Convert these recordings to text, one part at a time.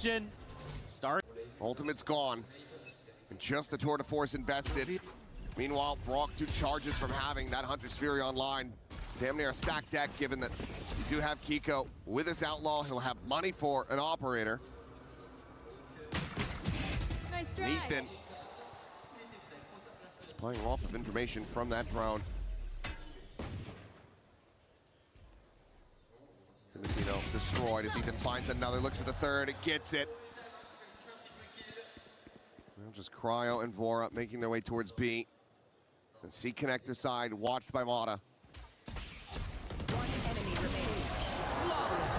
question. Start. Ultimate's gone. And just the tour de force invested. Meanwhile, Brock 2 charges from having that Hunter's Fury online. Damn near a stacked deck, given that you do have Kiko. With this Outlaw, he'll have money for an Operator. Nice try. Ethan just playing off of information from that drone. Timotino destroyed as Ethan finds another, looks for the third, it gets it. Now just Cryo and Vora making their way towards B. And C connector side, watched by Mata. One enemy remaining.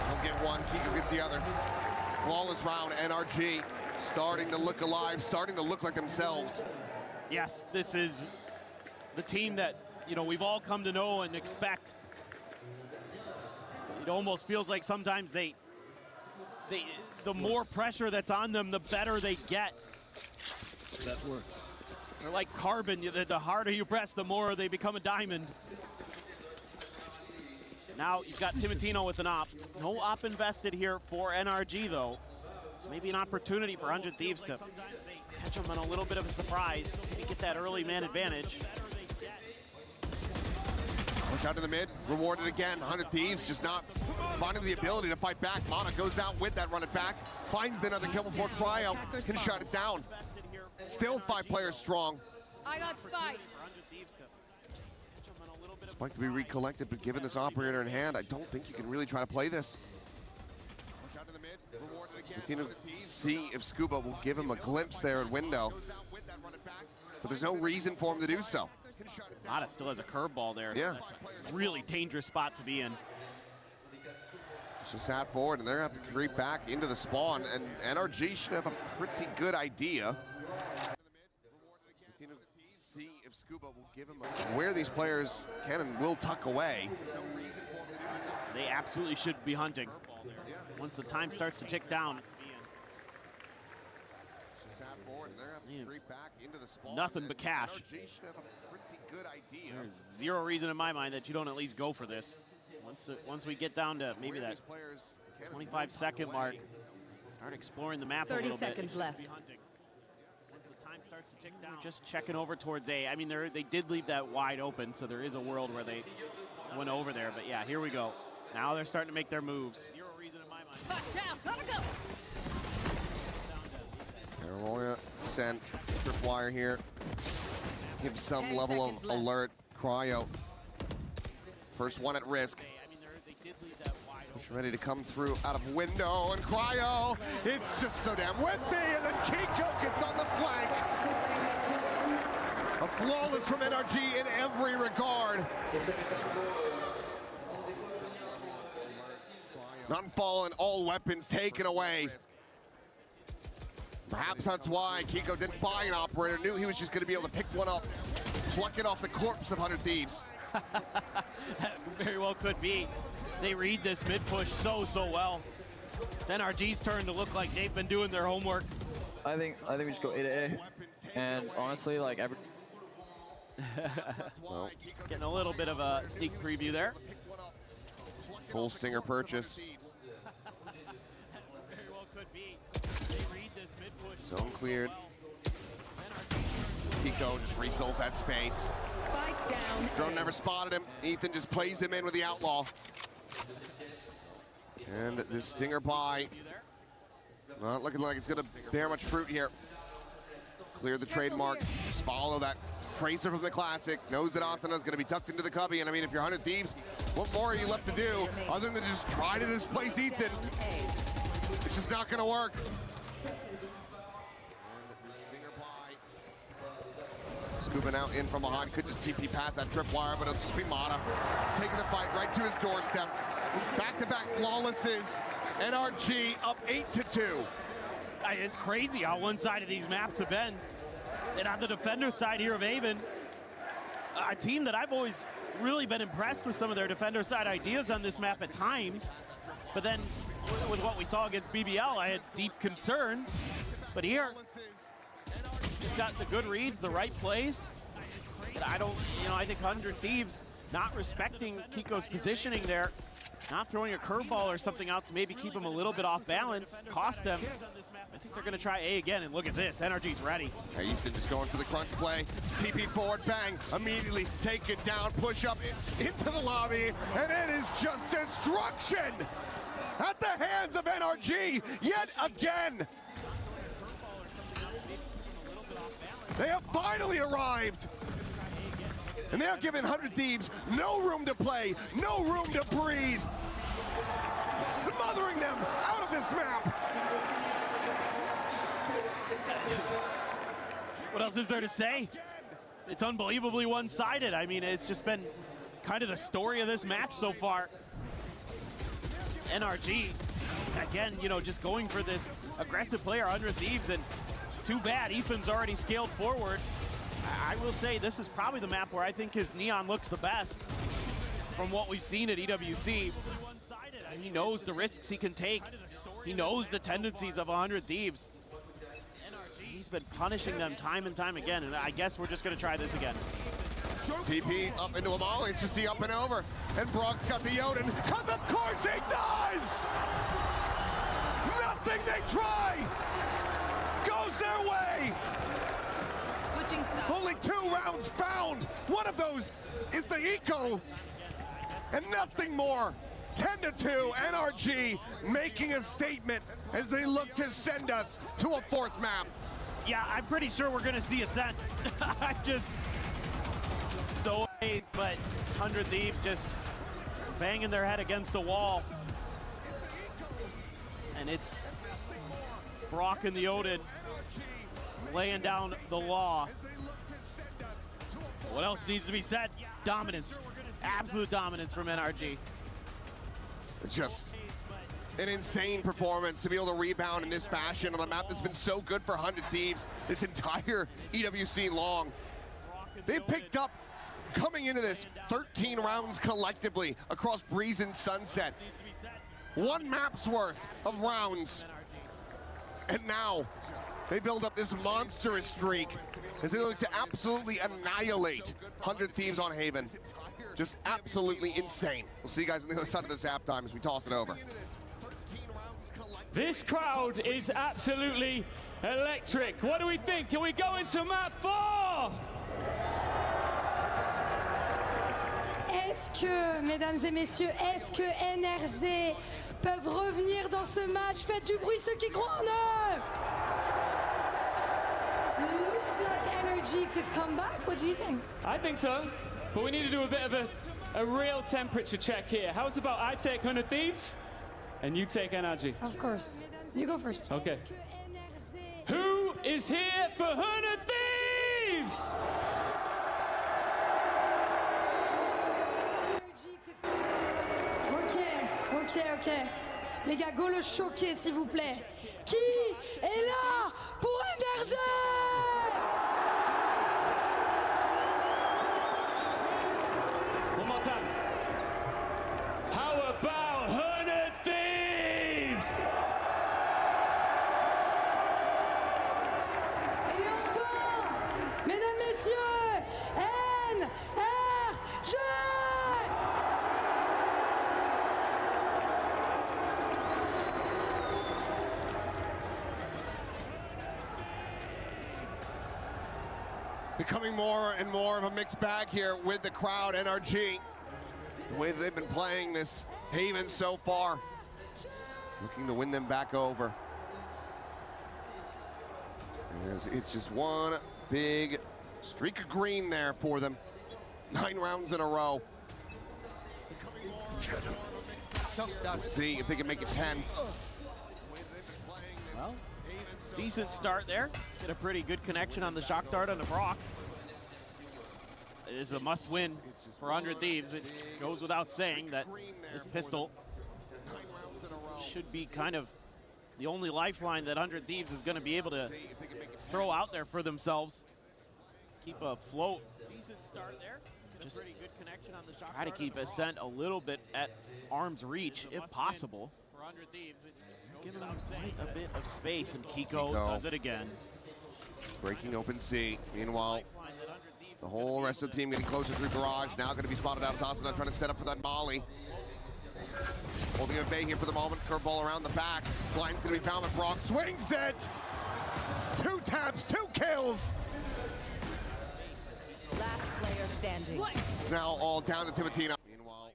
He'll get one, Kiko gets the other. Flawless round, NRG starting to look alive, starting to look like themselves. Yes, this is the team that, you know, we've all come to know and expect. It almost feels like sometimes the more pressure that's on them, the better they get. That works. They're like carbon. The harder you press, the more they become a diamond. Now you've got Timotino with an op. No op invested here for NRG, though. So maybe an opportunity for 100 Thieves to catch them on a little bit of a surprise. Maybe get that early man advantage. Push out to the mid, rewarded again. 100 Thieves just not finding the ability to fight back. Mata goes out with that run it back. Finds another kill before Cryo can shut it down. Still 5 players strong. I got Spike. Spike to be recollected, but given this Operator in hand, I don't think you can really try to play this. Continue to see if Scuba will give him a glimpse there at window. But there's no reason for him to do so. Mata still has a curveball there. Yeah. So that's a really dangerous spot to be in. Just sat forward, and they're going to have to creep back into the spawn, and NRG should have a pretty good idea. See if Scuba will give him where these players can and will tuck away. They absolutely should be hunting. Once the time starts to tick down. Nothing but cash. There's zero reason in my mind that you don't at least go for this. Once we get down to maybe that 25-second mark, start exploring the map a little bit. 30 seconds left. Once the time starts to tick down, just checking over towards A. I mean, they did leave that wide open, so there is a world where they went over there. But yeah, here we go. Now they're starting to make their moves. Zero reason in my mind. Watch out, gotta go. Aroya sent tripwire here. Give some level of alert. Cryo. First one at risk. Push ready to come through out of window, and Cryo, it's just so damn whiffy, and then Kiko gets on the flank. A flawless from NRG in every regard. None fallen, all weapons taken away. Perhaps that's why Kiko didn't buy an Operator, knew he was just going to be able to pick one up, pluck it off the corpse of 100 Thieves. Very well could be. They read this mid push so well. It's NRG's turn to look like they've been doing their homework. I think we just go A to A. And honestly, like every Well, getting a little bit of a sneak preview there. Full Stinger purchase. Very well could be. They read this mid push. Zone cleared. Kiko just refills that space. Spike down. Drone never spotted him. Ethan just plays him in with the Outlaw. And this Stinger buy, not looking like it's going to bear much fruit here. Clear the trademark. Just follow that tracer from the Classic. Knows that Asana's going to be tucked into the cubby. And I mean, if you're 100 Thieves, what more are you left to do other than just try to displace Ethan? It's just not going to work. Scooping out in from behind, could just TP past that tripwire, but it'll just be Mata taking the fight right to his doorstep. Back-to-back flawlesses. NRG up 8-2. It's crazy how one-sided of these maps have been. And on the defender side here of Haven, a team that I've always really been impressed with some of their defender side ideas on this map at times. But then with what we saw against BBL, I had deep concerns. But here, just got the good reads, the right plays. But I think 100 Thieves not respecting Kiko's positioning there. not throwing a curveball or something out to maybe keep them a little bit off balance, cost them. I think they're going to try A again, and look at this. NRG's ready. Hey, Ethan just going for the crunch play. TP forward, bang, immediately take it down, push up into the lobby, and it is just destruction at the hands of NRG yet again. They have finally arrived. And they are giving 100 Thieves no room to play, no room to breathe. Smothering them out of this map. What else is there to say? It's unbelievably one-sided. I mean, it's just been kind of the story of this match so far. NRG, again, you know, just going for this aggressive player, 100 Thieves, and too bad Ethan's already scaled forward. I will say this is probably the map where I think his Neon looks the best from what we've seen at EWC. And he knows the risks he can take. He knows the tendencies of 100 Thieves. He's been punishing them time and time again, and I guess we're just going to try this again. TP up into a volley, it's just the up and over. And Brock's got the Yoden, because of course he does! Nothing they try goes their way! Switching sides. Only 2 rounds found. One of those is the eco, and nothing more. 10-2, NRG making a statement as they look to send us to a 4th map. Yeah, I'm pretty sure we're going to see Ascent. I'm just so late, but 100 Thieves just banging their head against the wall. And it's Brock and the Odin laying down the law. What else needs to be said? Dominance. Absolute dominance from NRG. Just an insane performance to be able to rebound in this fashion on a map that's been so good for 100 Thieves this entire EWC long. They picked up, coming into this, 13 rounds collectively across Breeze and Sunset. 1 map's worth of rounds. And now they build up this monstrous streak as they look to absolutely annihilate 100 Thieves on Haven. Just absolutely insane. We'll see you guys on the other side of this halftime as we toss it over. This crowd is absolutely electric. What do we think? Can we go into map 4? Est-ce que, mesdames et messieurs, est-ce que NRG peuvent revenir dans ce match? Faites du bruit ceux qui croient en eux! Looks like NRG could come back. What do you think? I think so, but we need to do a bit of a real temperature check here. How's about I take 100 Thieves and you take NRG? Of course. You go first. Okay. Who is here for 100 Thieves? Ok. Les gars, go le choquer, s'il vous plaît. Qui est là pour NRG? One more time. How about 100 Thieves? Et enfin, mesdames, messieurs, NRG! Becoming more and more of a mixed bag here with the crowd, NRG. The way they've been playing this Haven so far. Looking to win them back over. As it's just one big streak of green there for them. 9 rounds in a row. Let's see if they can make it 10. Well, decent start there. Get a pretty good connection on the shock dart on the Brock. It is a must-win for 100 Thieves. It goes without saying that this pistol should be kind of the only lifeline that 100 Thieves is going to be able to throw out there for themselves. Keep afloat. Decent start there. Just pretty good connection on the shock try to keep Ascent a little bit at arm's reach, if possible. For 100 Thieves, giving them quite a bit of space, and Kiko does it again. Breaking open C. Meanwhile, the whole rest of the team getting closer through garage. Now going to be spotted out as Asana trying to set up for that molly. Holding at bay here for the moment. Curveball around the back. Blind's going to be found, but Brock swings it. 2 taps, 2 kills. Last player standing. It's now all down to Timatino. Meanwhile,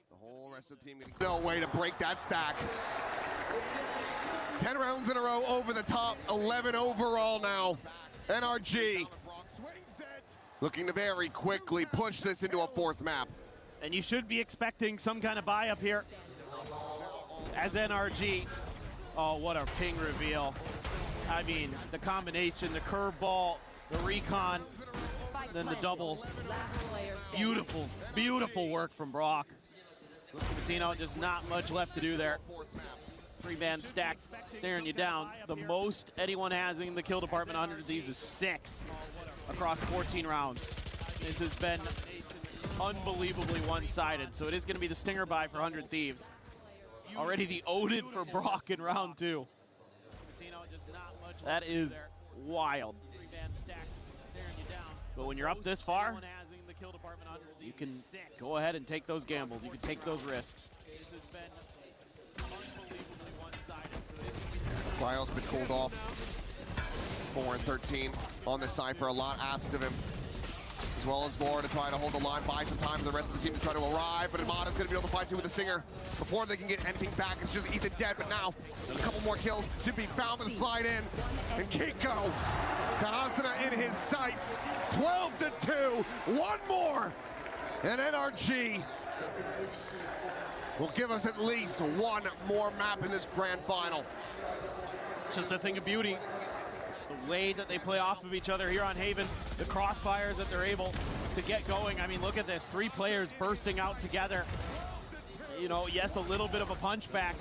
the whole rest of the team getting no way to break that stack. 10 rounds in a row over the top, 11 overall now. NRG looking to very quickly push this into a 4th map. And you should be expecting some kind of buy up here as NRG. Oh, what a ping reveal. I mean, the combination, the curveball, the recon, then the double. Beautiful, beautiful work from Brock. Timatino, just not much left to do there. 3-man stack staring you down. The most anyone has in the kill department 100 of these is 6 across 14 rounds. This has been unbelievably one-sided, so it is going to be the stinger buy for 100 Thieves. Already the Odin for Brock in round 2. That is wild. But when you're up this far, you can go ahead and take those gambles. You can take those risks. Cryo's been cooled off. 4 and 13 on this side for a lot asked of him. As well as Vor to try to hold the line, buy some time for the rest of the team to try to arrive, but Amada's going to be able to fight too with the Stinger. Before they can get anything back, it's just Ethan dead, but now a couple more kills to be found with the slide in. And Keiko has got Asuna in his sights. 12-2, 1 more. And NRG will give us at least 1 more map in this grand final. It's just a thing of beauty. The way that they play off of each other here on Haven, the crossfires that they're able to get going. I mean, look at this, 3 players bursting out together. You know, yes, a little bit of a punchback.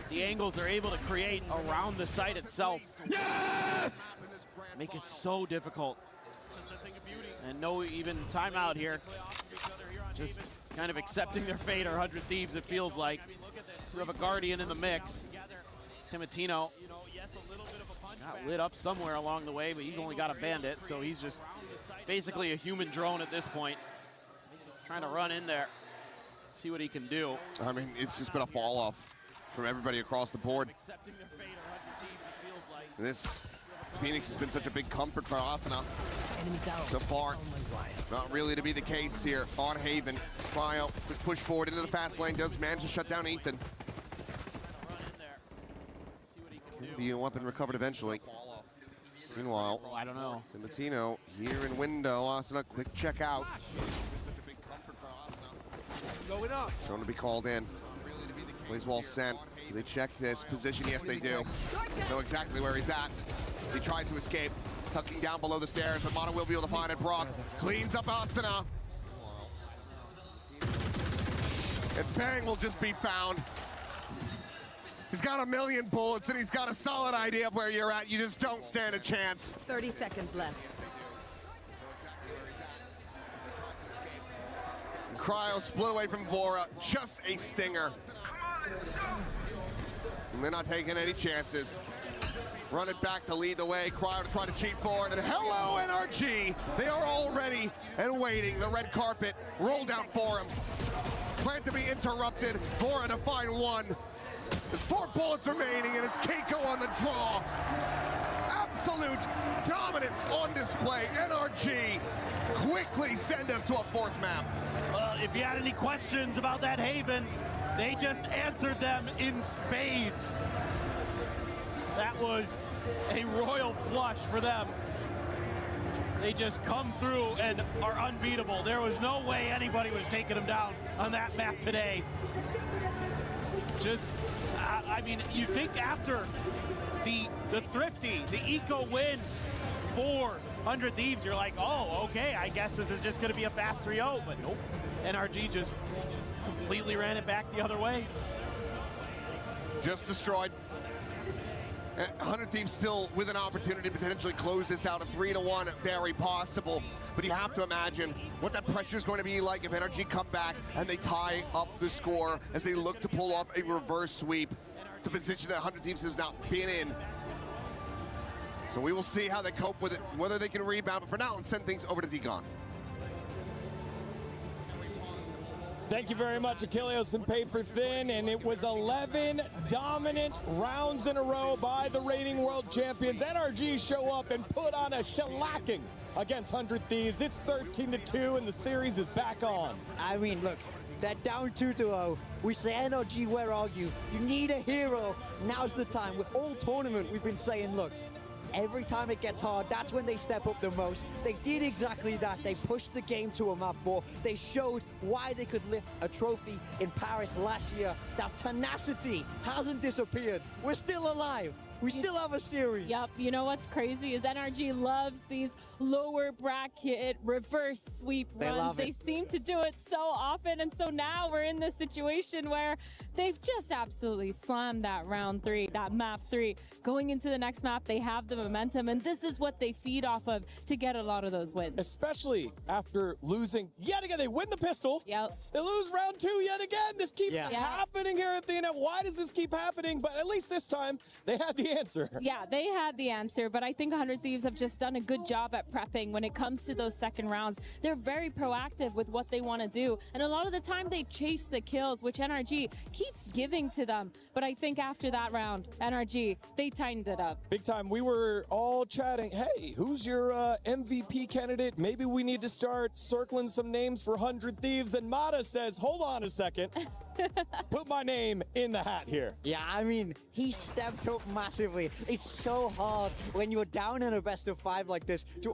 The angles they're able to create around the site itself. Yes! Make it so difficult. And no even timeout here. Just kind of accepting their fate, or 100 Thieves, it feels like. You have a Guardian in the mix. Timatino got lit up somewhere along the way, but he's only got a Bandit, so he's just basically a human drone at this point. Trying to run in there, see what he can do. I mean, it's just been a fall off from everybody across the board. This Phoenix has been such a big comfort for Asuna so far. Not really to be the case here on Haven. Cryo push forward into the fast lane, does manage to shut down Ethan. Can be a weapon recovered eventually. Meanwhile, I don't know. Timatino here in window. Asuna, quick check out. Going up. Going to be called in. Plays wall sent. Do they check this position? Yes, they do. Know exactly where he's at. He tries to escape, tucking down below the stairs, but Mono will be able to find it. Brock cleans up Asuna. And Bang will just be found. He's got 1,000,000 bullets, and he's got a solid idea of where you're at. You just don't stand a chance. 30 seconds left. Cryo split away from Vora, just a stinger. And they're not taking any chances. Run it back to lead the way. Cryo to try to cheat forward, and hello NRG. They are all ready and waiting. The red carpet rolled out for him. Plan to be interrupted. Vora to find 1. There's 4 bullets remaining, and it's Keiko on the draw. Absolute dominance on display. NRG quickly send us to a 4th map. If you had any questions about that Haven, they just answered them in spades. That was a royal flush for them. They just come through and are unbeatable. There was no way anybody was taking them down on that map today. Just, I mean, you think after the Thrifty, the eco win for 100 Thieves, you're like, oh, okay, I guess this is just gonna be a fast 3-0, but nope. NRG just completely ran it back the other way. Just destroyed. 100 Thieves still with an opportunity to potentially close this out. A 3-1, very possible. But you have to imagine what that pressure is going to be like if NRG come back and they tie up the score as they look to pull off a reverse sweep. It's a position that 100 Thieves has not been in. So we will see how they cope with it, whether they can rebound. But for now, let's send things over to Degon. Thank you very much, Achilleos and Paper Thin. And it was 11 dominant rounds in a row by the reigning world champions. NRG show up and put on a shellacking against 100 Thieves. It's 13-2, and the series is back on. I mean, look, they're down 2-0. We say, NRG, where are you? You need a hero. Now's the time. With all tournament, we've been saying, look, every time it gets hard, that's when they step up the most. They did exactly that. They pushed the game to a map 4. They showed why they could lift a trophy in Paris last year. That tenacity hasn't disappeared. We're still alive. We still have a series. Yep, you know what's crazy is NRG loves these lower bracket reverse sweep runs. They seem to do it so often, and so now we're in this situation where they've just absolutely slammed that round 3, that map 3. Going into the next map, they have the momentum, and this is what they feed off of to get a lot of those wins. Especially after losing yet again. They win the pistol. Yep. They lose round 2 yet again. This keeps happening here at the end. Why does this keep happening? But at least this time, they had the answer. Yeah, they had the answer, but I think 100 Thieves have just done a good job at prepping when it comes to those second rounds. They're very proactive with what they want to do, and a lot of the time they chase the kills, which NRG keeps giving to them. But I think after that round, NRG, they tightened it up. Big time. We were all chatting, hey, who's your MVP candidate? Maybe we need to start circling some names for 100 Thieves. And Mata says, hold on a second. Put my name in the hat here. Yeah, I mean, he stepped up massively. It's so hard when you're down in a best of 5 like this. To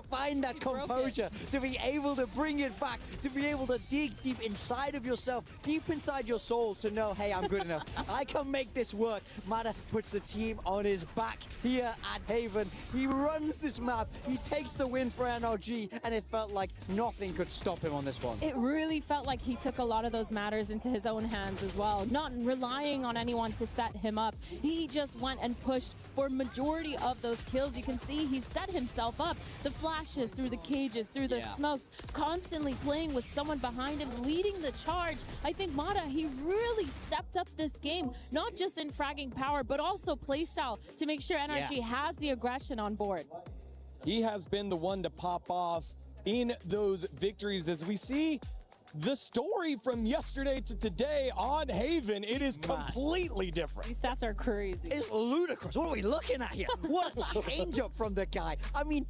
find that composure, to be able to bring it back, to be able to dig deep inside of yourself, deep inside your soul, to know, hey, I'm good enough. I can make this work. Mata puts the team on his back here at Haven. He runs this map. He takes the win for NRG, and it felt like nothing could stop him on this one. It really felt like he took a lot of those matters into his own hands as well, not relying on anyone to set him up. He just went and pushed for majority of those kills. You can see he set himself up. The flashes through the cages, through the smokes, constantly playing with someone behind him, leading the charge. I think Mata, he really stepped up this game, not just in fragging power, but also playstyle to make sure NRG has the aggression on board. He has been the one to pop off in those victories. As we see the story from yesterday to today on Haven, it is completely different. These stats are crazy. It's ludicrous. What are we looking at here? What a change up from the guy. I mean,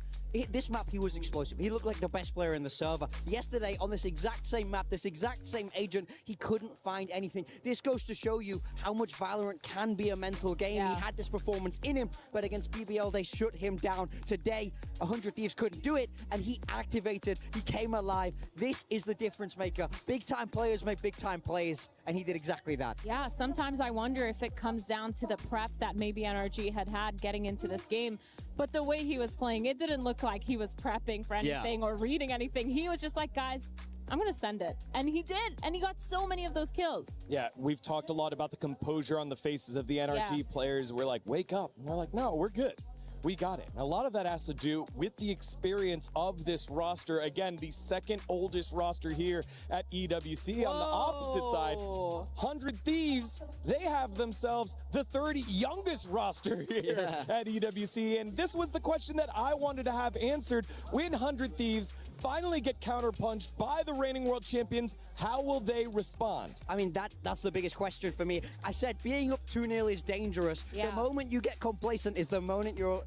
this map, he was explosive. He looked like the best player in the server. Yesterday, on this exact same map, this exact same agent, he couldn't find anything. This goes to show you how much Valorant can be a mental game. He had this performance in him, but against BBL, they shut him down. Today, 100 Thieves couldn't do it, and he activated. He came alive. This is the difference maker. Big-time players make big-time plays, and he did exactly that. Yeah, sometimes I wonder if it comes down to the prep that maybe NRG had getting into this game. But the way he was playing, it didn't look like he was prepping for anything or reading anything. He was just like, guys, I'm going to send it. And he did. And he got so many of those kills. Yeah, we've talked a lot about the composure on the faces of the NRG players. We're like, wake up. And they're like, no, we're good. We got it. A lot of that has to do with the experience of this roster. Again, the second oldest roster here at EWC. On the opposite side, 100 Thieves, they have themselves the third youngest roster here at EWC. And this was the question that I wanted to have answered. When 100 Thieves finally get counterpunched by the reigning world champions, how will they respond? I mean, that's the biggest question for me. I said being up 2-0 is dangerous. The moment you get complacent is the moment your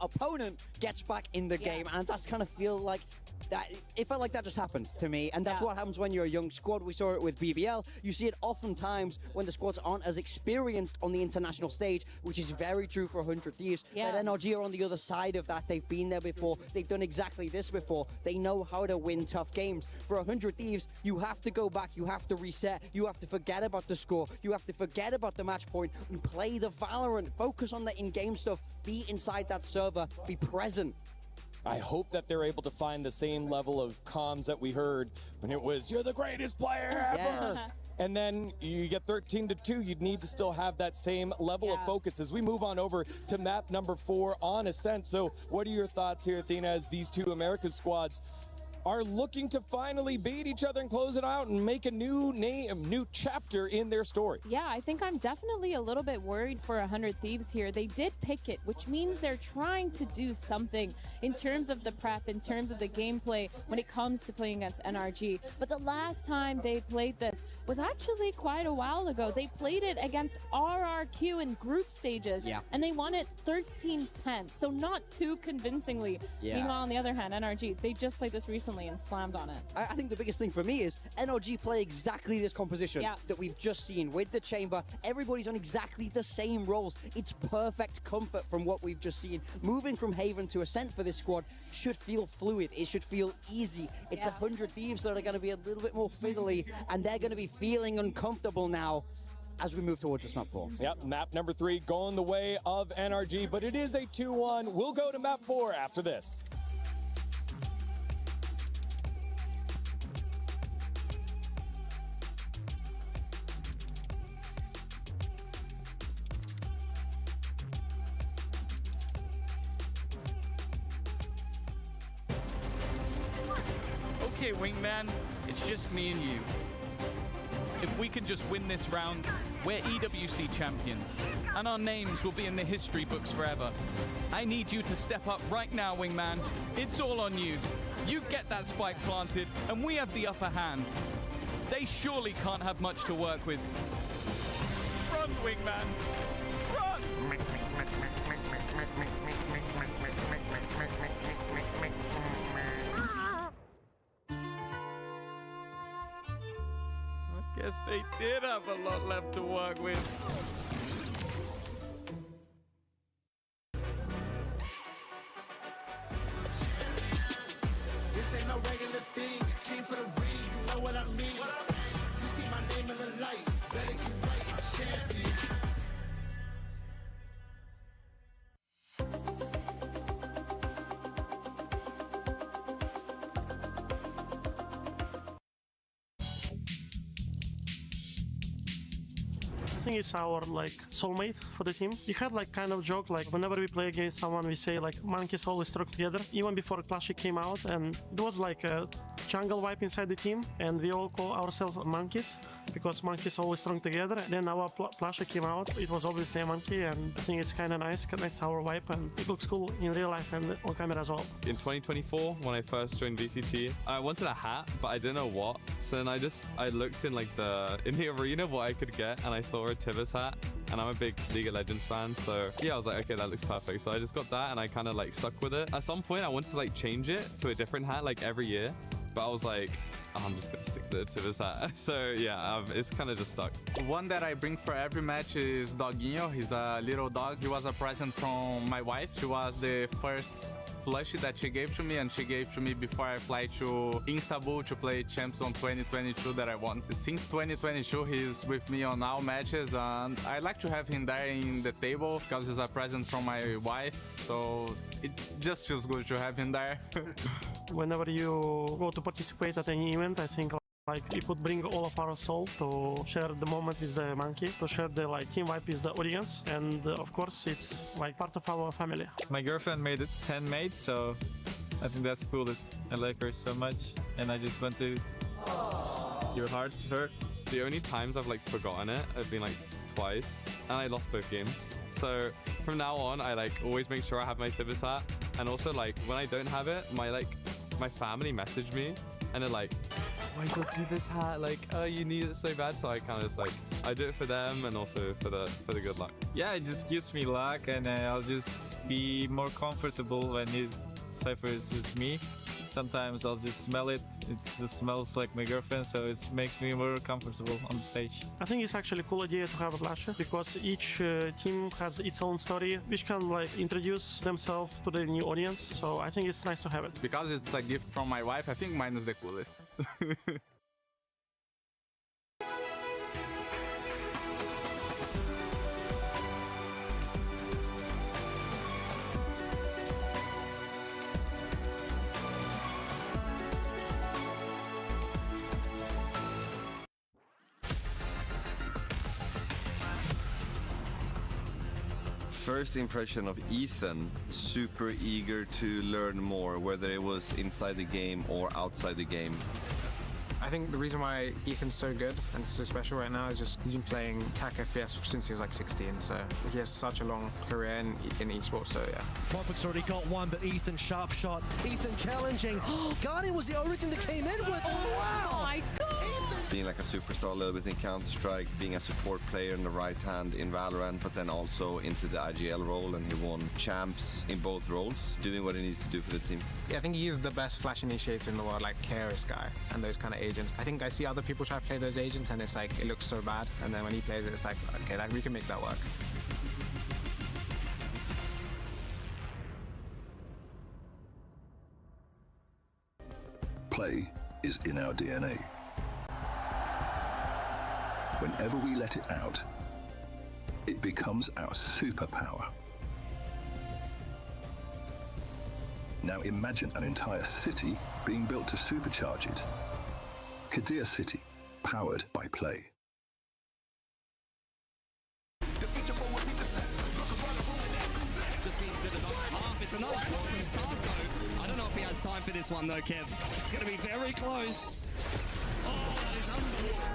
opponent gets back in the game, and that's kind of feel like that. It felt like that just happened to me, and that's what happens when you're a young squad. We saw it with BBL. You see it oftentimes when the squads aren't as experienced on the international stage, which is very true for 100 Thieves. But NRG are on the other side of that. They've been there before. They've done exactly this before. They know how to win tough games. For 100 Thieves, you have to go back. You have to reset. You have to forget about the score. You have to forget about the match point and play the Valorant. Focus on the in-game stuff. Be inside that server. Be present. I hope that they're able to find the same level of comms that we heard when it was, you're the greatest player ever. And then you get 13-2, you'd need to still have that same level of focus as we move on over to map number 4 on Ascent. So what are your thoughts here, Athena, as these two Americas squads are looking to finally beat each other and close it out and make a new chapter in their story. Yeah, I think I'm definitely a little bit worried for 100 Thieves here. They did pick it, which means they're trying to do something in terms of the prep, in terms of the gameplay when it comes to playing against NRG. But the last time they played this was actually quite a while ago. They played it against RRQ in group stages, and they won it 13-10, so not too convincingly. Meanwhile, on the other hand, NRG, they just played this recently and slammed on it. I think the biggest thing for me is NRG play exactly this composition that we've just seen with the chamber. Everybody's on exactly the same roles. It's perfect comfort from what we've just seen. Moving from Haven to Ascent for this squad should feel fluid. It should feel easy. It's 100 Thieves that are going to be a little bit more fiddly, and they're going to be feeling uncomfortable now as we move towards this map 4. Yep, map number 3 going the way of NRG, but it is a 2-1. We'll go to map 4 after this. Okay, Wingman, it's just me and you. If we can just win this round, we're EWC champions, and our names will be in the history books forever. I need you to step up right now, Wingman. It's all on you. You get that spike planted, and we have the upper hand. They surely can't have much to work with. Run, Wingman! Run! Guess they did have a lot left to work with. This ain't no regular thing. I came for the ring, you know what I mean. You see my name in the lights, better get right, I'm champion. I think it's our soulmate for the team. We had kind of joke whenever we play against someone we say monkeys always stuck together, even before Clash came out, and it was a jungle vibe inside the team, and we all call ourselves monkeys because monkeys always strung together. Then our Clash came out, it was obviously a monkey, and I think it's kind of nice, connects our vibe, and it looks cool in real life and on camera as well. In 2024, when I first joined VCT, I wanted a hat, but I didn't know what. So then I looked in in the arena what I could get, and I saw a Tivus hat, and I'm a big League of Legends fan, so yeah, I was like, okay, that looks perfect. So I just got that, and I kind of stuck with it. At some point, I wanted to change it to a different hat every year, but I was like, oh, I'm just gonna stick to the Tivus hat. So yeah, it's kind of just stuck. One that I bring for every match is Doguinho. He's a little dog. He was a present from my wife. She was the first plushie that she gave to me, and she gave to me before I fly to Istanbul to play Champs on 2022 that I won. Since 2022, he's with me on all matches, and I like to have him there in the table because he's a present from my wife, so it just feels good to have him there. Whenever you go to participate at any event, I think it would bring all of our soul to share the moment with the monkey, to share the team vibe with the audience, and of course it's part of our family. My girlfriend made it handmade, so I think that's coolest. I like her so much, and I just want to give a heart to her. The only times I've forgotten it have been twice, and I lost both games. So from now on, I always make sure I have my Tivus hat, and also when I don't have it, my family message me, and they're like, oh my god, Tivus hat, oh, you need it so bad. So I kind of I do it for them and also for the good luck. Yeah, it just gives me luck, and I'll just be more comfortable when it ciphers with me. Sometimes I'll just smell it. It just smells like my girlfriend, so it makes me more comfortable on the stage. I think it's actually a cool idea to have a Flasher because each team has its own story, which can introduce themselves to the new audience. So I think it's nice to have it. Because it's a gift from my wife, I think mine is the coolest. First impression of Ethan, super eager to learn more, whether it was inside the game or outside the game. I think the reason why Ethan's so good and so special right now is just he's been playing TAC FPS since he was like 16, so he has such a long career in esports, so yeah. Prophet's already got one, but Ethan, sharp shot. Ethan challenging. Guardian was the only thing that came in with him. Wow! My God! Being like a superstar a little bit in Counter-Strike, being a support player in the right hand in VALORANT, but then also into the IGL role, and he won champs in both roles, doing what he needs to do for the team. Yeah, I think he is the best flash initiator in the world, like Keras guy and those kind of agents. I think I see other people try to play those agents and it's like, it looks so bad. And then when he plays it, it's like, okay, like we can make that work. Play is in our DNA. Whenever we let it out, it becomes our superpower. Now imagine an entire city being built to supercharge it. Kadir City, powered by Play. It's a nice shot from Starso. I don't know if he has time for this one though, Kev. It's going to be very close. Oh, that is unbelievable.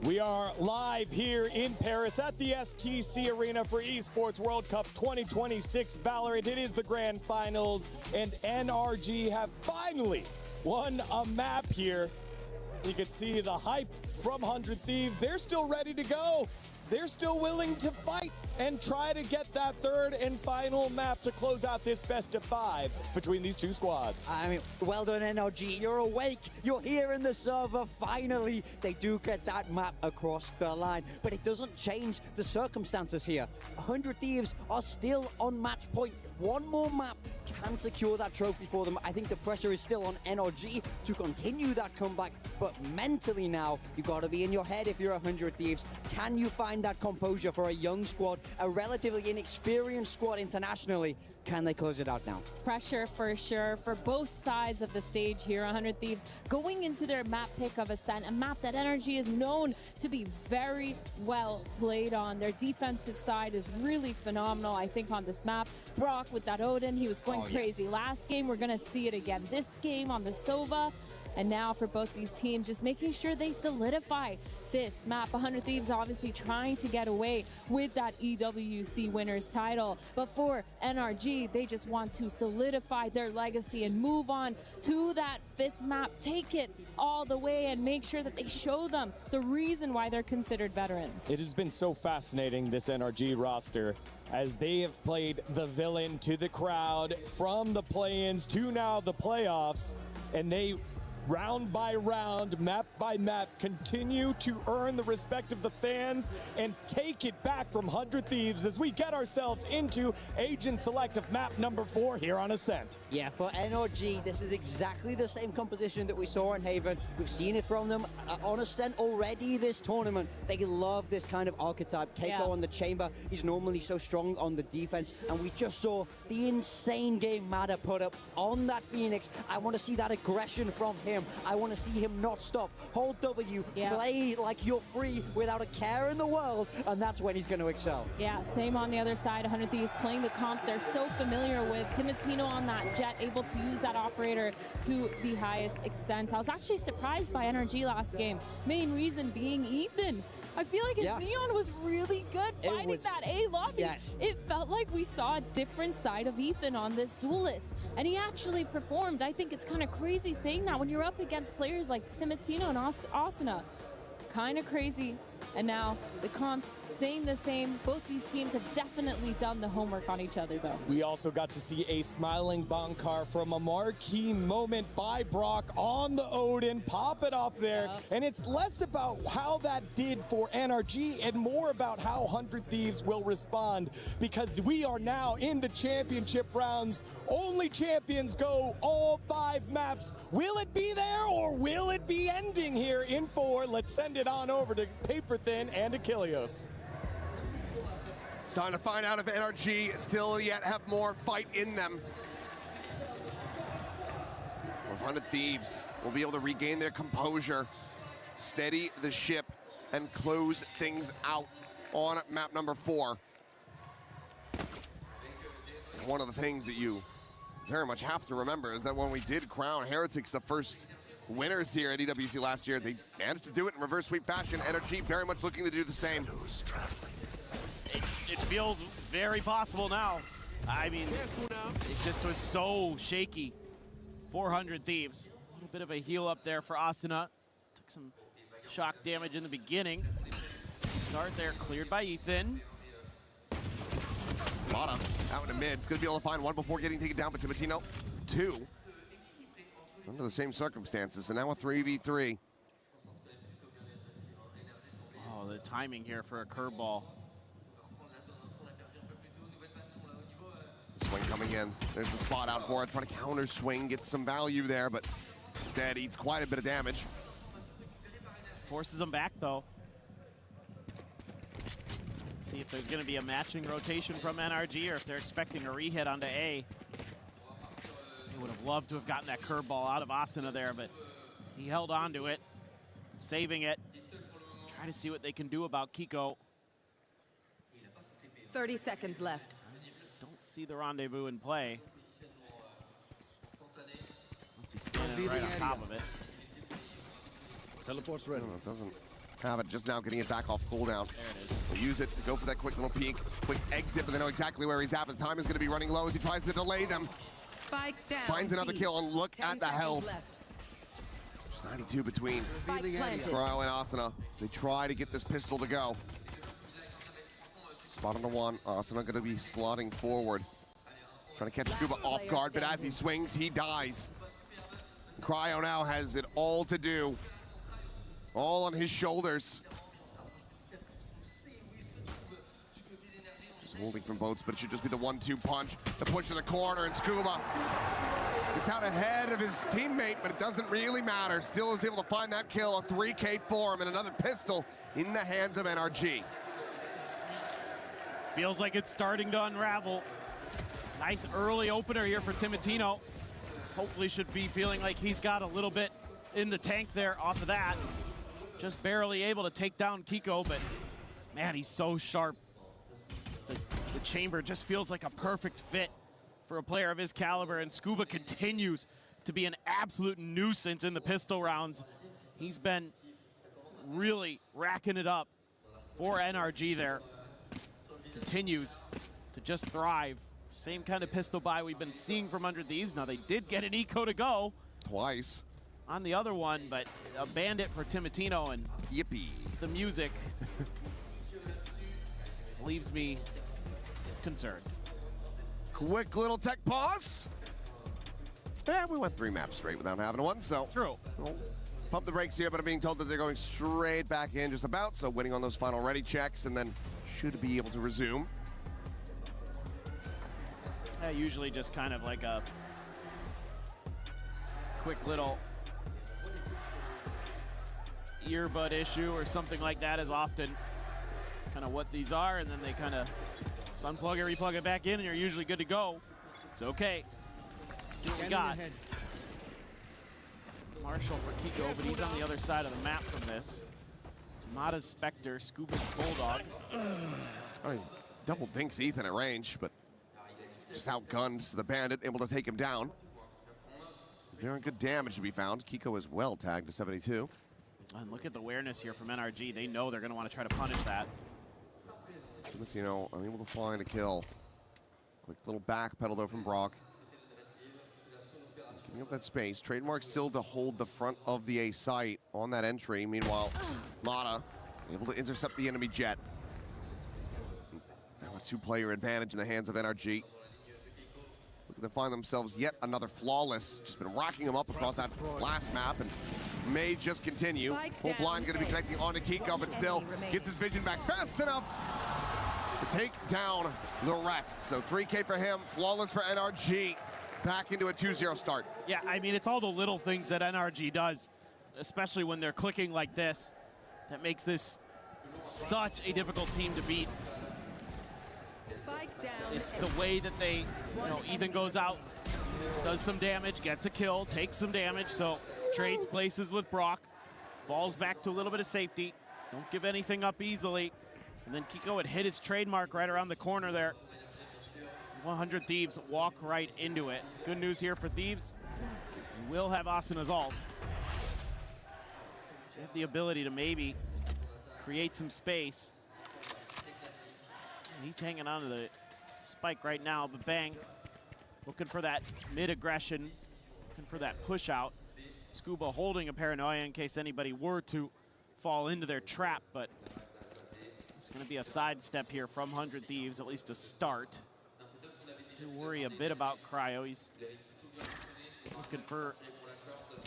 We are live here in Paris at the STC Arena for Esports World Cup 2026 VALORANT. It is the grand finals, and NRG have finally won a map here. You can see the hype from 100 Thieves. They're still ready to go. They're still willing to fight and try to get that third and final map to close out this best of 5 between these two squads. I mean, well done, NRG. You're awake. You're here in the server. Finally, they do get that map across the line. But it doesn't change the circumstances here. 100 Thieves are still on match point. One more map can secure that trophy for them. I think the pressure is still on NRG to continue that comeback, but mentally now, you got to be in your head if you're 100 Thieves. Can you find that composure for a young squad, a relatively inexperienced squad internationally? Can they close it out now? Pressure for sure for both sides of the stage here. 100 Thieves going into their map pick of Ascent, a map that NRG is known to be very well played on. Their defensive side is really phenomenal, I think, on this map. Brock with that Odin, he was going crazy last game. We're going to see it again this game on the Sova. And now for both these teams, just making sure they solidify this map. 100 Thieves obviously trying to get away with that EWC winners title. But for NRG, they just want to solidify their legacy and move on to that 5th map, take it all the way and make sure that they show them the reason why they're considered veterans. It has been so fascinating, this NRG roster, as they have played the villain to the crowd from the play-ins to now the playoffs, and they round by round, map by map, continue to earn the respect of the fans and take it back from 100 Thieves as we get ourselves into Agent Select of map number 4 here on Ascent. Yeah, for NRG, this is exactly the same composition that we saw in Haven. We've seen it from them on Ascent already this tournament. They love this kind of archetype. Keiko on the chamber, he's normally so strong on the defense, and we just saw the insane game Mada put up on that Phoenix. I want to see that aggression from him. I want to see him not stop. Hold W, play like you're free without a care in the world, and that's when he's going to excel. Yeah, same on the other side. 100 Thieves playing the comp they're so familiar with. Timotino on that Jet, able to use that operator to the highest extent. I was actually surprised by NRG last game. Main reason being Ethan. I feel like his Neon was really good fighting that A lobby. Yes. It felt like we saw a different side of Ethan on this duelist, and he actually performed. I think it's kind of crazy saying that when you're up against players like Timotino and Asuna. Kind of crazy. And now the comps staying the same. Both these teams have definitely done the homework on each other, though. We also got to see a smiling Bankar from a marquee moment by Brock on the Odin. Pop it off there. And it's less about how that did for NRG and more about how 100 Thieves will respond, because we are now in the championship rounds. Only champions go all 5 maps. Will it be there or will it be ending here in 4? Let's send it on over to Paper Thin and Achilles. It's time to find out if NRG still yet have more fight in them. 400 Thieves will be able to regain their composure, steady the ship, and close things out on map number 4. One of the things that you very much have to remember is that when we did crown Heretics the first winners here at EWC last year, they managed to do it in reverse sweep fashion. NRG very much looking to do the same. It feels very possible now. I mean, it just was so shaky. 400 Thieves. A little bit of a heal up there for Asuna. Took some shock damage in the beginning. Start there, cleared by Ethan. Mata out in the mid. It's going to be able to find one before getting taken down, but Timotino, 2. Under the same circumstances, so now a 3v3. Oh, the timing here for a curveball. Swing coming in. There's the spot out for it. Trying to counter swing, get some value there, but instead eats quite a bit of damage. Forces him back, though. See if there's going to be a matching rotation from NRG or if they're expecting a re-hit onto A. They would have loved to have gotten that curveball out of Asuna there, but he held on to it, saving it. Try to see what they can do about Kiko. 30 seconds left. Don't see the rendezvous in play. Once he's standing right on top of it. Teleport's ready. It doesn't have it, just now getting it back off cooldown. There it is. We'll use it to go for that quick little peek, quick exit, but they know exactly where he's at, but the time is going to be running low as he tries to delay them. Spike down. Finds another kill, and look at the health. Left. Just 92 between Spike planted. Cryo and Asuna as they try to get this pistol to go. Spot on the 1. Asuna going to be slotting forward. Trying to catch Scuba off guard, but as he swings, he dies. Cryo now has it all to do. All on his shoulders. Just holding from boats, but it should just be the 1-2 punch. The push in the corner, and Scuba gets out ahead of his teammate, but it doesn't really matter. Still is able to find that kill, a 3K for him, and another pistol in the hands of NRG. Feels like it's starting to unravel. Nice early opener here for Timotino. Hopefully should be feeling like he's got a little bit in the tank there off of that. Just barely able to take down Kiko, but man, he's so sharp. The chamber just feels like a perfect fit for a player of his caliber, and Scuba continues to be an absolute nuisance in the pistol rounds. He's been really racking it up for NRG there. Continues to just thrive. Same kind of pistol buy we've been seeing from Under Thieves. Now, they did get an eco to go. Twice. On the other one, but a bandit for Timotino, and yippee. The music leaves me concerned. Quick little tech pause. Yeah, we went 3 maps straight without having one, so. True. We'll pump the brakes here, but I'm being told that they're going straight back in just about, so winning on those final ready checks, and then should be able to resume. Yeah, usually just kind of like a quick little earbud issue or something like that is often kind of what these are, and then they kind of unplug it, replug it back in, and you're usually good to go. It's okay. Let's see what we got. Marshall for Kiko, but he's on the other side of the map from this. It's Mata's Spectre, Scuba's Bulldog. Oh, he double dinks Ethan at range, but just outgunned the bandit, able to take him down. Very good damage to be found. Kiko is well tagged to 72. And look at the awareness here from NRG. They know they're going to want to try to punish that. Timotino unable to find a kill. Quick little back pedal though from Brock. Giving up that space. Trademark still to hold the front of the A site on that entry. Meanwhile, Mata able to intercept the enemy jet. Now a 2-player advantage in the hands of NRG. Looking to find themselves yet another flawless. Just been racking them up across that last map, and may just continue. Full blind going to be connecting onto Kiko, but still gets his vision back fast enough to take down the rest. So 3K for him, flawless for NRG. Back into a 2-0 start. Yeah, I mean, it's all the little things that NRG does, especially when they're clicking like this, that makes this such a difficult team to beat. the way that they, Ethan goes out, does some damage, gets a kill, takes some damage, so trades places with Brock, falls back to a little bit of safety. Don't give anything up easily. And then Kiko would hit his trademark right around the corner there. 100 Thieves walk right into it. Good news here for Thieves. We will have Asana's ult. So you have the ability to maybe create some space. He's hanging on to the spike right now, but bang. Looking for that mid-aggression, looking for that push out. Scuba holding a paranoia in case anybody were to fall into their trap, but it's going to be a sidestep here from 100 Thieves, at least to start. Do worry a bit about Cryo. He's looking for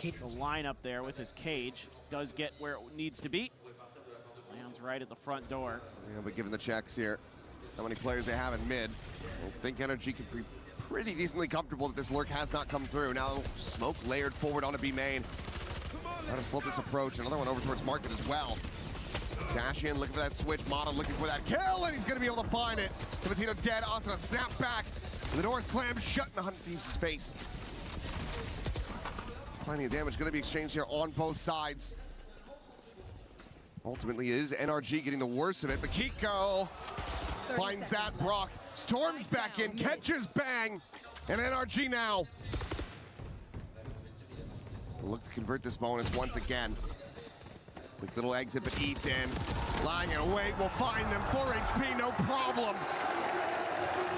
the lineup there with his cage. Does get where it needs to be. Lands right at the front door. Yeah, but given the checks here, how many players they have in mid, I think Energy could be pretty decently comfortable that this lurk has not come through. Now smoke layered forward onto B main. Trying to slow this approach. Another one over towards Market as well. Dash in, looking for that switch. Mata looking for that kill, and he's going to be able to find it. Timatino dead. Asana snap back. The door slams shut in 100 Thieves' face. Plenty of damage going to be exchanged here on both sides. Ultimately, it is NRG getting the worst of it, but Kiko finds that. Brock storms back in, catches bang, and NRG now look to convert this bonus once again. Quick little exit, but Ethan lying in wait will find them. 4 HP, no problem.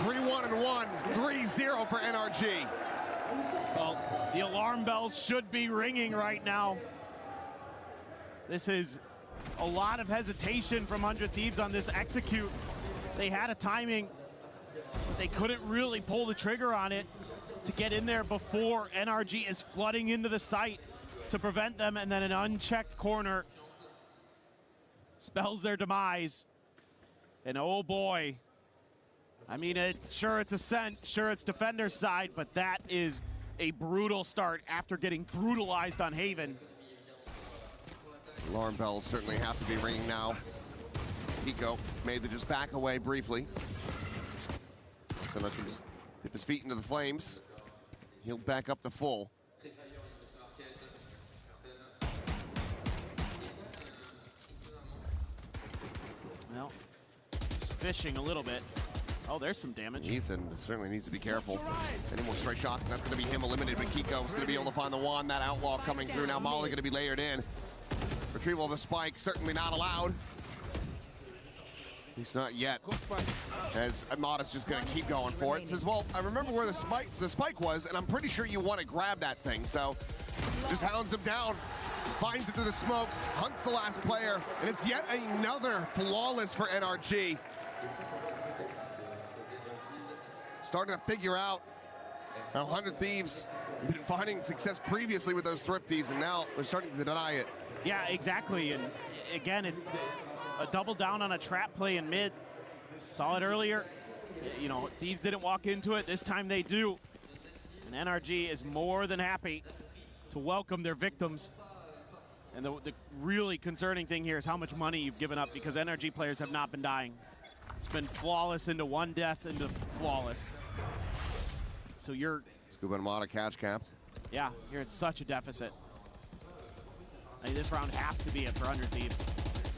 3-1-1, 3-0 for NRG. Well, the alarm bell should be ringing right now. This is a lot of hesitation from 100 Thieves on this execute. They had a timing, but they couldn't really pull the trigger on it to get in there before NRG is flooding into the site to prevent them, and then an unchecked corner spells their demise. And oh boy, I mean, it's Ascent, sure it's Defender's side, but that is a brutal start after getting brutalized on Haven. Alarm bells certainly have to be ringing now. Kiko made the just back away briefly. So he can just dip his feet into the flames. He'll back up to full. Well, just fishing a little bit. Oh, there's some damage. Ethan certainly needs to be careful. Any more straight shots, and that's going to be him eliminated, but Kiko's going to be able to find the wand. That outlaw coming through. Now Molly going to be layered in. Retrieval of the spike, certainly not allowed. At least not yet. As Amada's just going to keep going for it. Says, well, I remember where the spike was, and I'm pretty sure you want to grab that thing. So just hounds him down, finds it through the smoke, hunts the last player, and it's yet another flawless for NRG. Starting to figure out how 100 Thieves have been finding success previously with those thrifties, and now they're starting to deny it. Yeah, exactly. And again, it's a double down on a trap play in mid. Saw it earlier. You know, Thieves didn't walk into it. This time they do. And NRG is more than happy to welcome their victims. And the really concerning thing here is how much money you've given up, because NRG players have not been dying. It's been flawless into one death into flawless. So you're... Scuba and Mata catch capped. Yeah, you're at such a deficit. I mean, this round has to be it for 100 Thieves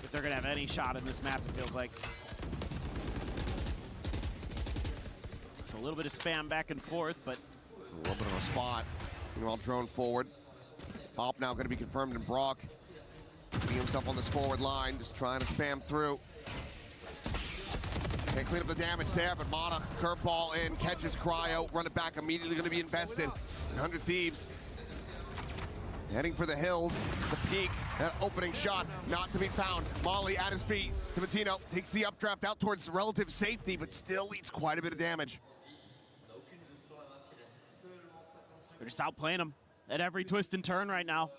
if they're going to have any shot in this map, it feels like. So a little bit of spam back and forth, but... A little bit of a spot. Meanwhile, drone forward. Pop now going to be confirmed in Brock. Putting himself on this forward line, just trying to spam through. Can't clean up the damage there, but Mata, curveball in, catches Cryo, run it back, immediately going to be invested. 100 Thieves heading for the hills, the peak, that opening shot, not to be found. Molly at his feet, Timatino takes the updraft out towards relative safety, but still leads quite a bit of damage. They're just outplaying him at every twist and turn right now.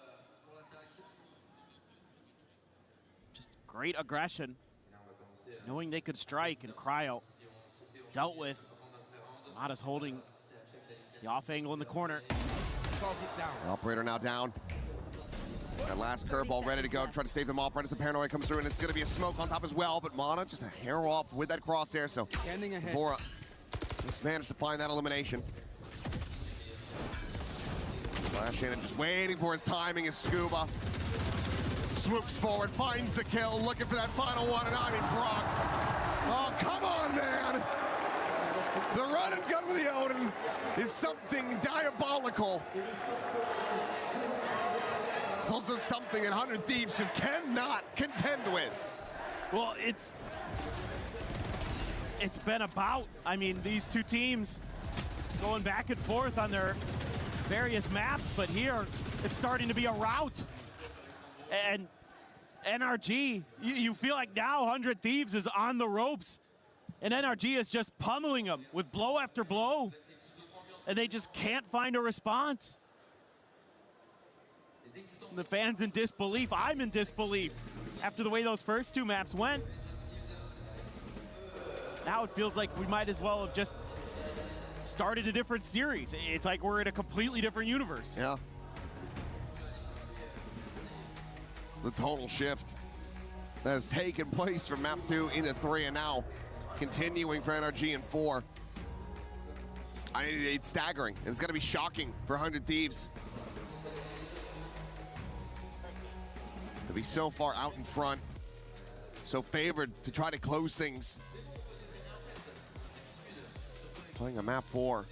Just great aggression. Knowing they could strike, and Cryo dealt with. Mata's holding the off angle in the corner. The operator now down. That last curveball ready to go, try to stave them off right as the paranoia comes through, and it's going to be a smoke on top as well, but Mata just a hair off with that crosshair, so Vora Just managed to find that elimination. Flash in and just waiting for his timing is Scuba. Swoops forward, finds the kill, looking for that final one, and I mean Brock. Oh, come on, man! The run and gun with the Odin is something diabolical. It's also something that 100 Thieves just cannot contend with. Well, it's been about, I mean, these two teams going back and forth on their various maps, but here it's starting to be a rout. And NRG, you feel like now 100 Thieves is on the ropes, and NRG is just pummeling them with blow after blow, and they just can't find a response. The fans in disbelief. I'm in disbelief after the way those first two maps went. Now it feels like we might as well have just started a different series. It's like we're in a completely different universe. Yeah. The total shift that has taken place from map 2 into 3, and now continuing for NRG in 4. It's staggering, and it's going to be shocking for 100 Thieves to be so far out in front, so favored to try to close things. Playing a map 4,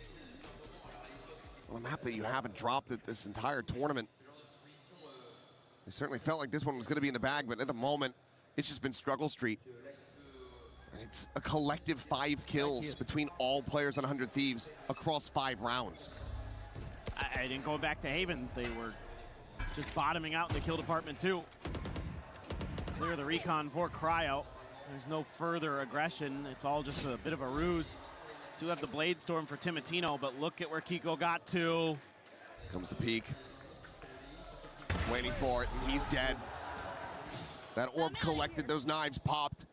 on a map that you haven't dropped at this entire tournament. It certainly felt like this one was going to be in the bag, but at the moment, it's just been struggle street. And it's a collective 5 kills between all players on 100 Thieves across 5 rounds. I didn't go back to Haven. They were just bottoming out in the kill department too. Clear the recon for Cryo. There's no further aggression. It's all just a bit of a ruse. Do have the Blade Storm for Timotino, but look at where Kiko got to. Comes the peak. Waiting for it, and he's dead. That orb collected, those knives popped.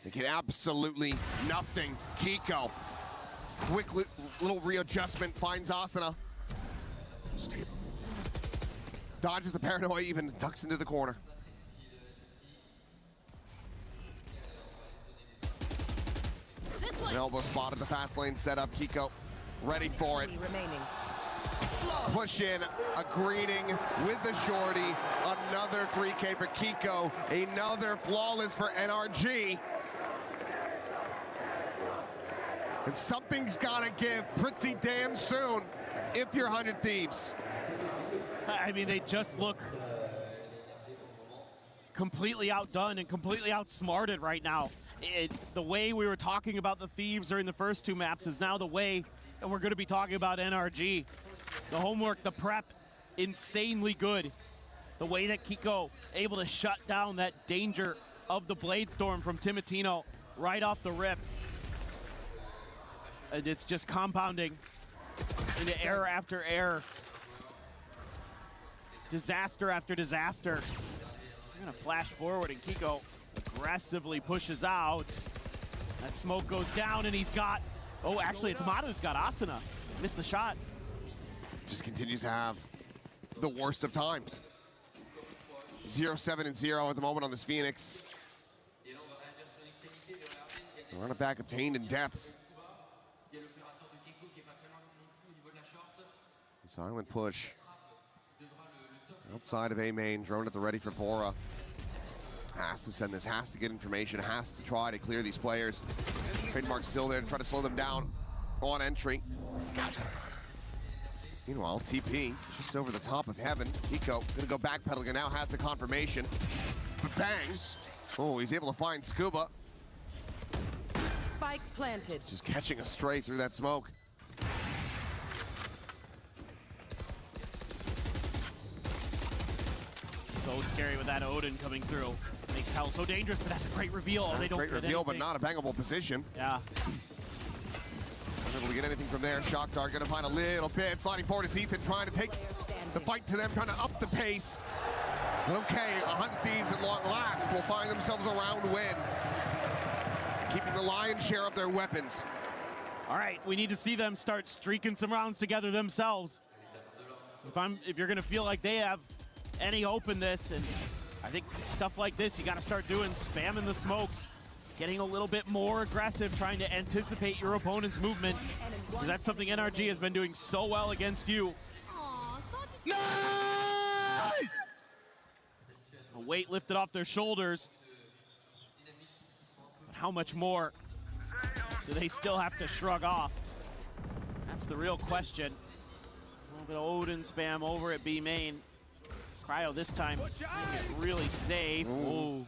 They get absolutely nothing. Kiko, quick little readjustment, finds Asuna. Dodges the paranoia, even ducks into the corner. An elbow spot at the fast lane setup. Kiko ready for it. Push in, a greeting with the shorty. Another 3K for Kiko. Another flawless for NRG. And something's gotta give pretty damn soon if you're 100 Thieves. I mean, they just look completely outdone and completely outsmarted right now. The way we were talking about the Thieves during the first two maps is now the way that we're going to be talking about NRG. The homework, the prep, insanely good. The way that Kiko able to shut down that danger of the Blade Storm from Timotino right off the rip. And it's just compounding into error after error. Disaster after disaster. We're gonna flash forward and Kiko aggressively pushes out. That smoke goes down and he's got, oh, actually it's Manu who's got Asuna. Missed the shot. Just continues to have the worst of times. 0-7-0 at the moment on this Phoenix. Run it back obtained in deaths. Silent push. Outside of A main, drone at the ready for Vora. Has to send this, has to get information, has to try to clear these players. Trademark's still there to try to slow them down on entry. Meanwhile, TP just over the top of Heaven. Kiko gonna go backpedaling and now has the confirmation. Bang! Oh, he's able to find Scuba. Spike planted. Just catching a stray through that smoke. So scary with that Odin coming through. Makes hell so dangerous, but that's a great reveal. They don't great get reveal, anything. but not a bangable position. Yeah. Unable to get anything from there. Shock Dart gonna find a little bit. Sliding forward is Ethan trying to take the fight to them, trying to up the pace. But okay, 100 Thieves at long last will find themselves a round win. Keeping the lion's share of their weapons. All right, we need to see them start streaking some rounds together themselves. If you're gonna feel like they have any hope in this, and I think stuff like this, you gotta start doing, spamming the smokes, getting a little bit more aggressive, trying to anticipate your opponent's movements. Because that's something NRG has been doing so well against you. Nice! A weight lifted off their shoulders. But how much more do they still have to shrug off? That's the real question. A little bit of Odin spam over at B main. Cryo this time really safe. Ooh.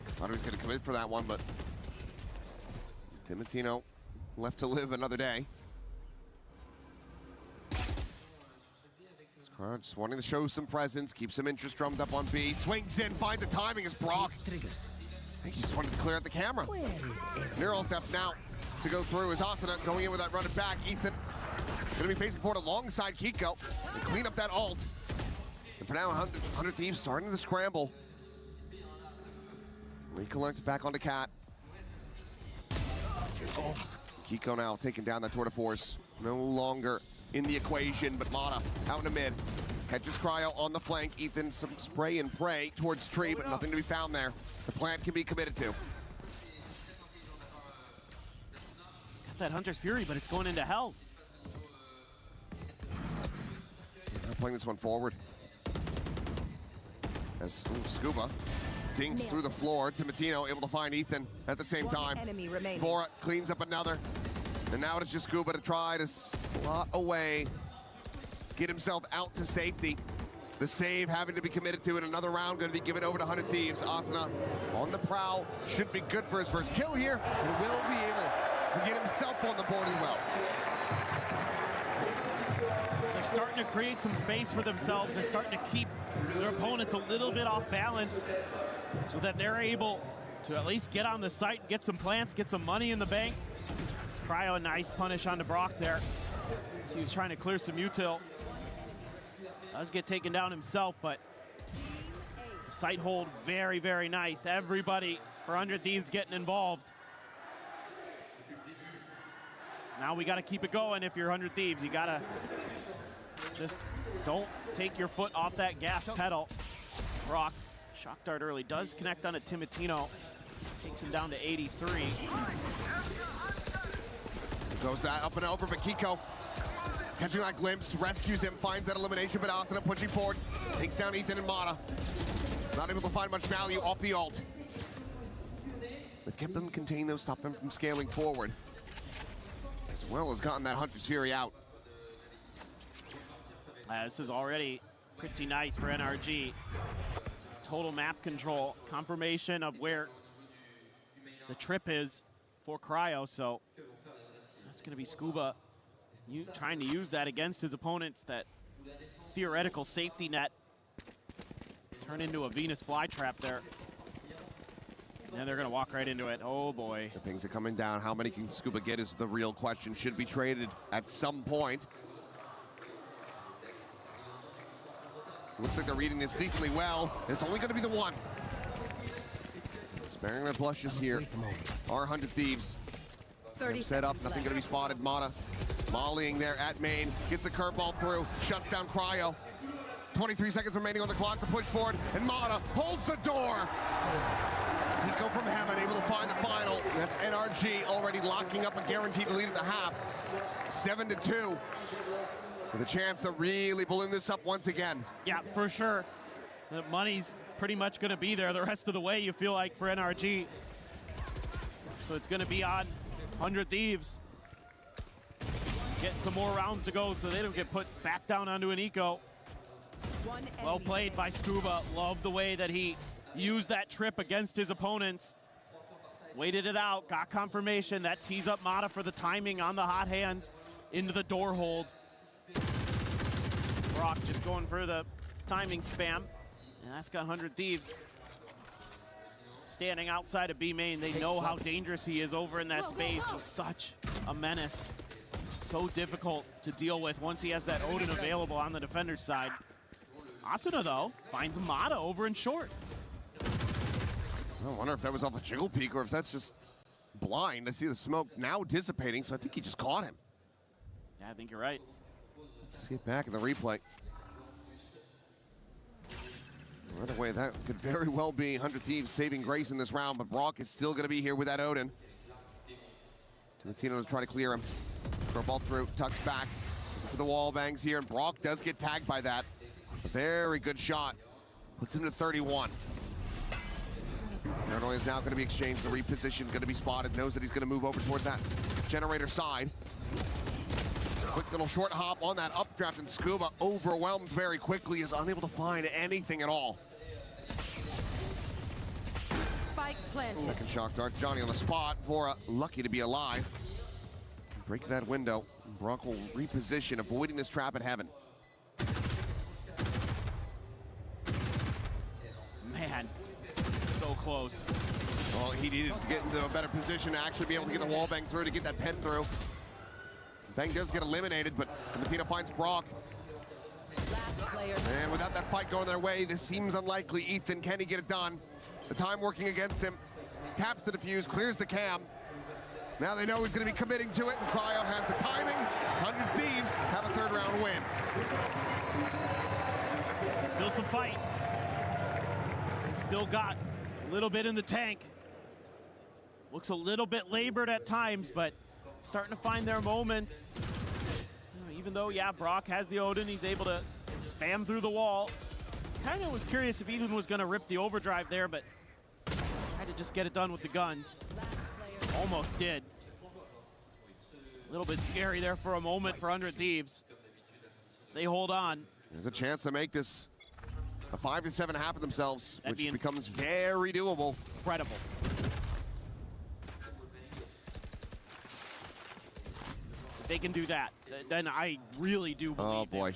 Thought he was going to commit for that one, but Timotino left to live another day. Cryo just wanting to show some presence, keep some interest drummed up on B. Swings in, finds the timing as Brock. I think he just wanted to clear out the camera. Neural theft now to go through as Asuna going in with that running back. Ethan going to be facing forward alongside Kiko and clean up that ult. And for now, 100 Thieves starting to scramble. Recollect back onto Cat. Kiko now taking down that tour de force. No longer in the equation, but Mata out in the mid. Catches Cryo on the flank. Ethan some spray and pray towards tree, but nothing to be found there. The plant can be committed to. Got that Hunter's Fury, but it's going into hell. They're playing this one forward. As Scuba dinks through the floor. Timotino able to find Ethan at the same time. Vora cleans up another. And now it's just Scuba to try to slot away, get himself out to safety. The save having to be committed to in another round, going to be given over to 100 Thieves. Asuna on the prowl, should be good for his first kill here, and will be able to get himself on the board as well. They're starting to create some space for themselves. They're starting to keep their opponents a little bit off balance so that they're able to at least get on the site, get some plants, get some money in the bank. Cryo, a nice punish onto Brock there. So he was trying to clear some util. Does get taken down himself, but the site hold very, very nice. Everybody for 100 Thieves getting involved. Now we got to keep it going if you're 100 Thieves. You got to just don't take your foot off that gas pedal. Brock, shock dart early, does connect on a Timotino. Takes him down to 83. Goes that up and over, but Kiko catching that glimpse, rescues him, finds that elimination, but Asuna pushing forward, takes down Ethan and Mata. Not able to find much value off the ult. They've kept them contained though, stopped them from scaling forward. As well as gotten that Hunter's Fury out. This is already pretty nice for NRG. Total map control, confirmation of where the trip is for Cryo, so that's going to be Scuba trying to use that against his opponents, that theoretical safety net. Turn into a Venus flytrap there. And they're going to walk right into it. Oh, boy. The things are coming down. How many can Scuba get is the real question. Should be traded at some point. Looks like they're reading this decently well. It's only going to be the one. Sparing their blushes here are 100 Thieves. Set up, nothing going to be spotted. Mata volleying there at main, gets the curveball through, shuts down Cryo. 23 seconds remaining on the clock to push forward, and Mata holds the door. Kiko from heaven, able to find the final. That's NRG already locking up a guaranteed lead at the half. 7-2, with a chance to really balloon this up once again. Yeah, for sure. The money's pretty much going to be there the rest of the way, you feel like, for NRG. So it's going to be on 100 Thieves. Get some more rounds to go so they don't get put back down onto an eco. Well played by Scuba. Love the way that he used that trip against his opponents. Waited it out, got confirmation. That tees up Mata for the timing on the hot hands into the door hold. Brock just going for the timing spam. And that's got 100 Thieves standing outside of B main. They know how dangerous he is over in that space. He's such a menace. So difficult to deal with once he has that Odin available on the defender's side. Asuna, though, finds Mata over in short. I wonder if that was off a jiggle peek or if that's just blind. I see the smoke now dissipating, so I think he just caught him. Yeah, I think you're right. Let's get back in the replay. By the way, that could very well be 100 Thieves saving grace in this round, but Brock is still going to be here with that Odin. Timotino to try to clear him. Throw ball through, tucks back to the wall bangs here, and Brock does get tagged by that. A very good shot. Puts him to 31. Paranoia is now going to be exchanged, the reposition, going to be spotted, knows that he's going to move over towards that generator side. Quick little short hop on that updraft, and Scuba, overwhelmed very quickly, is unable to find anything at all. Spike planted. Second shock dart, Johnny on the spot. Vora lucky to be alive. Break that window. Brock will reposition, avoiding this trap at heaven. Man, so close. Well, he needed to get into a better position to actually be able to get the wall bang through, to get that pen through. Bang does get eliminated, but Timotino finds Brock. And without that fight going their way, this seems unlikely. Ethan, can he get it done? The time working against him. Taps the defuse, clears the cam. Now they know he's going to be committing to it, and Cryo has the timing. 100 Thieves have a third round win. Still some fight. Still got a little bit in the tank. Looks a little bit labored at times, but starting to find their moments. You know, even though, yeah, Brock has the Odin, he's able to spam through the wall. Kind of was curious if Ethan was going to rip the overdrive there, but tried to just get it done with the guns. Almost did. A little bit scary there for a moment for 100 Thieves. They hold on. There's a chance to make this a 5-7 half of themselves, which becomes very doable. Incredible. If they can do that, then I really do believe. Oh boy.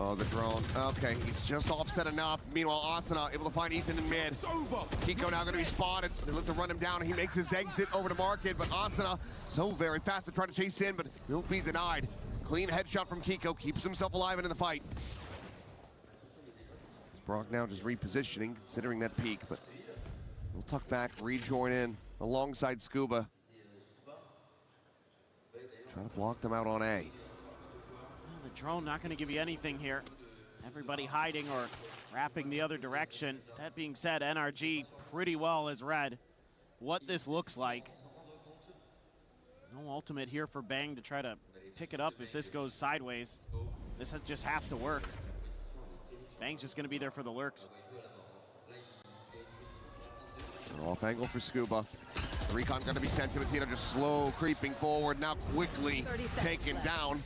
Oh, the drone. Okay, he's just offset enough. Meanwhile, Asuna able to find Ethan in mid. Kiko now going to be spotted. They look to run him down. He makes his exit over to Market, but Asuna so very fast to try to chase in, but he'll be denied. Clean headshot from Kiko, keeps himself alive into the fight. Brock now just repositioning, considering that peak, but we'll tuck back, rejoin in alongside Scuba. Trying to block them out on A. Well, the drone not going to give you anything here. Everybody hiding or wrapping the other direction. That being said, NRG pretty well has read what this looks like. No ultimate here for Bang to try to pick it up if this goes sideways. This just has to work. Bang's just going to be there for the lurks. Off angle for Scuba. Recon going to be sent to Matino, just slow creeping forward, now quickly taken down.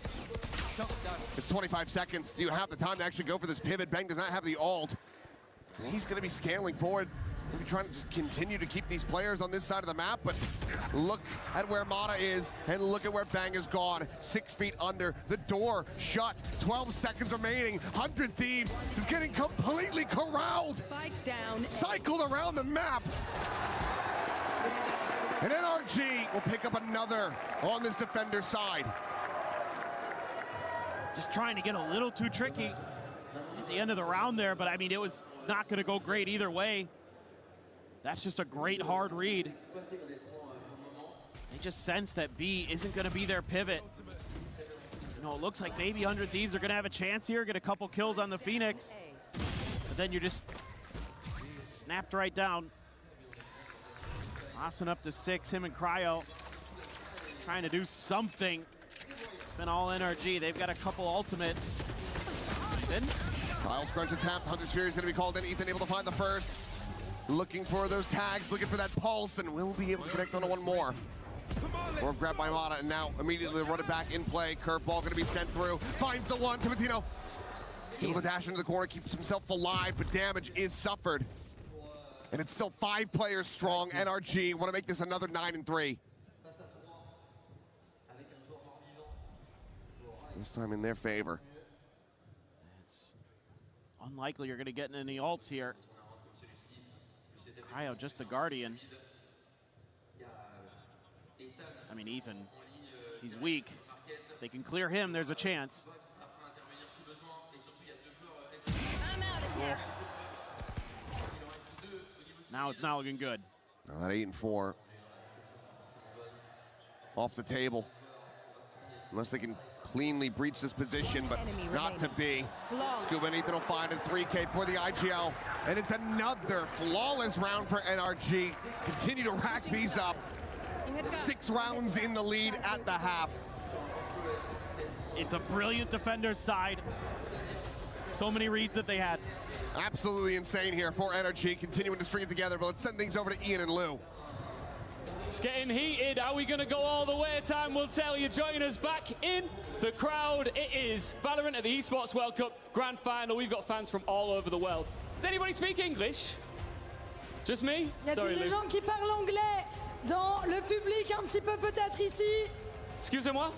It's 25 seconds. Do you have the time to actually go for this pivot? Bang does not have the ult. And he's going to be scaling forward. Maybe trying to just continue to keep these players on this side of the map, but look at where Mata is, and look at where Bang is gone. 6 feet under, the door shut, 12 seconds remaining. 100 Thieves is getting completely corralled. Spike down. Cycled around the map. And NRG will pick up another on this defender side. Just trying to get a little too tricky at the end of the round there, but I mean, it was not going to go great either way. That's just a great hard read. They just sense that B isn't going to be their pivot. You know, it looks like maybe 100 Thieves are going to have a chance here, get a couple kills on the Phoenix. But then you're just snapped right down. Austin up to 6, him and Cryo trying to do something. It's been all NRG. They've got a couple ultimates. Ethan. Kyle Scrunch tapped. 100 Sphere is going to be called in. Ethan able to find the first. Looking for those tags, looking for that pulse, and will be able to connect onto one more. Or grabbed by Mata, and now immediately run it back in play. Curveball going to be sent through. Finds the one. Timotino able to dash into the corner, keeps himself alive, but damage is suffered. And it's still 5 players strong. NRG want to make this another 9-3. This time in their favor. It's unlikely you're going to get any ults here. Cryo, just the Guardian. I mean, Ethan, he's weak. If they can clear him, there's a chance. Oh. Now it's not looking good. That 8-4. Off the table. Unless they can cleanly breach this position, but not to be. Scuba and Ethan will find a 3K for the IGL, and it's another flawless round for NRG. Continue to rack these up. 6 rounds in the lead at the half. It's a brilliant defender's side. So many reads that they had. Absolutely insane here for NRG, continuing to string it together, but let's send things over to Ian and Lou. It's getting heated. Are we going to go all the way? Time will tell you. Join us back in the crowd. It is Valorant at the Esports World Cup Grand Final. We've got fans from all over the world. Does anybody speak English? Just me? Y a-t-il des gens qui parlent anglais dans le public un petit peu peut-être ici? Excusez-moi?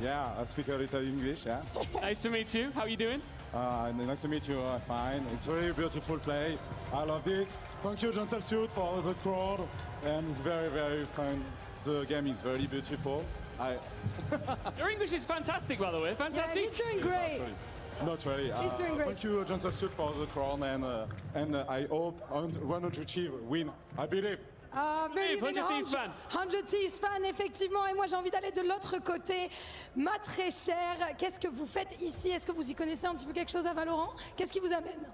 Yeah, I speak a little English, yeah. Nice to meet you. How are you doing? Nice to meet you, fine. It's very beautiful play. I love this. Thank you, SatanSid, for the crowd. And it's very, very fun. The game is very beautiful. Your English is fantastic, by the way. Fantastic. Yeah, he's doing great. Not really. He's doing great. Thank you, SatanSid, for the crown. And I hope 100 Chiefs win. I believe. Very 100 Thieves fan. 100 Thieves fan, effectivement. Et moi, j'ai envie d'aller de l'autre côté. Ma très chère, qu'est-ce que vous faites ici? Est-ce que vous y connaissez un petit peu quelque chose à Valorant? Qu'est-ce qui vous amène?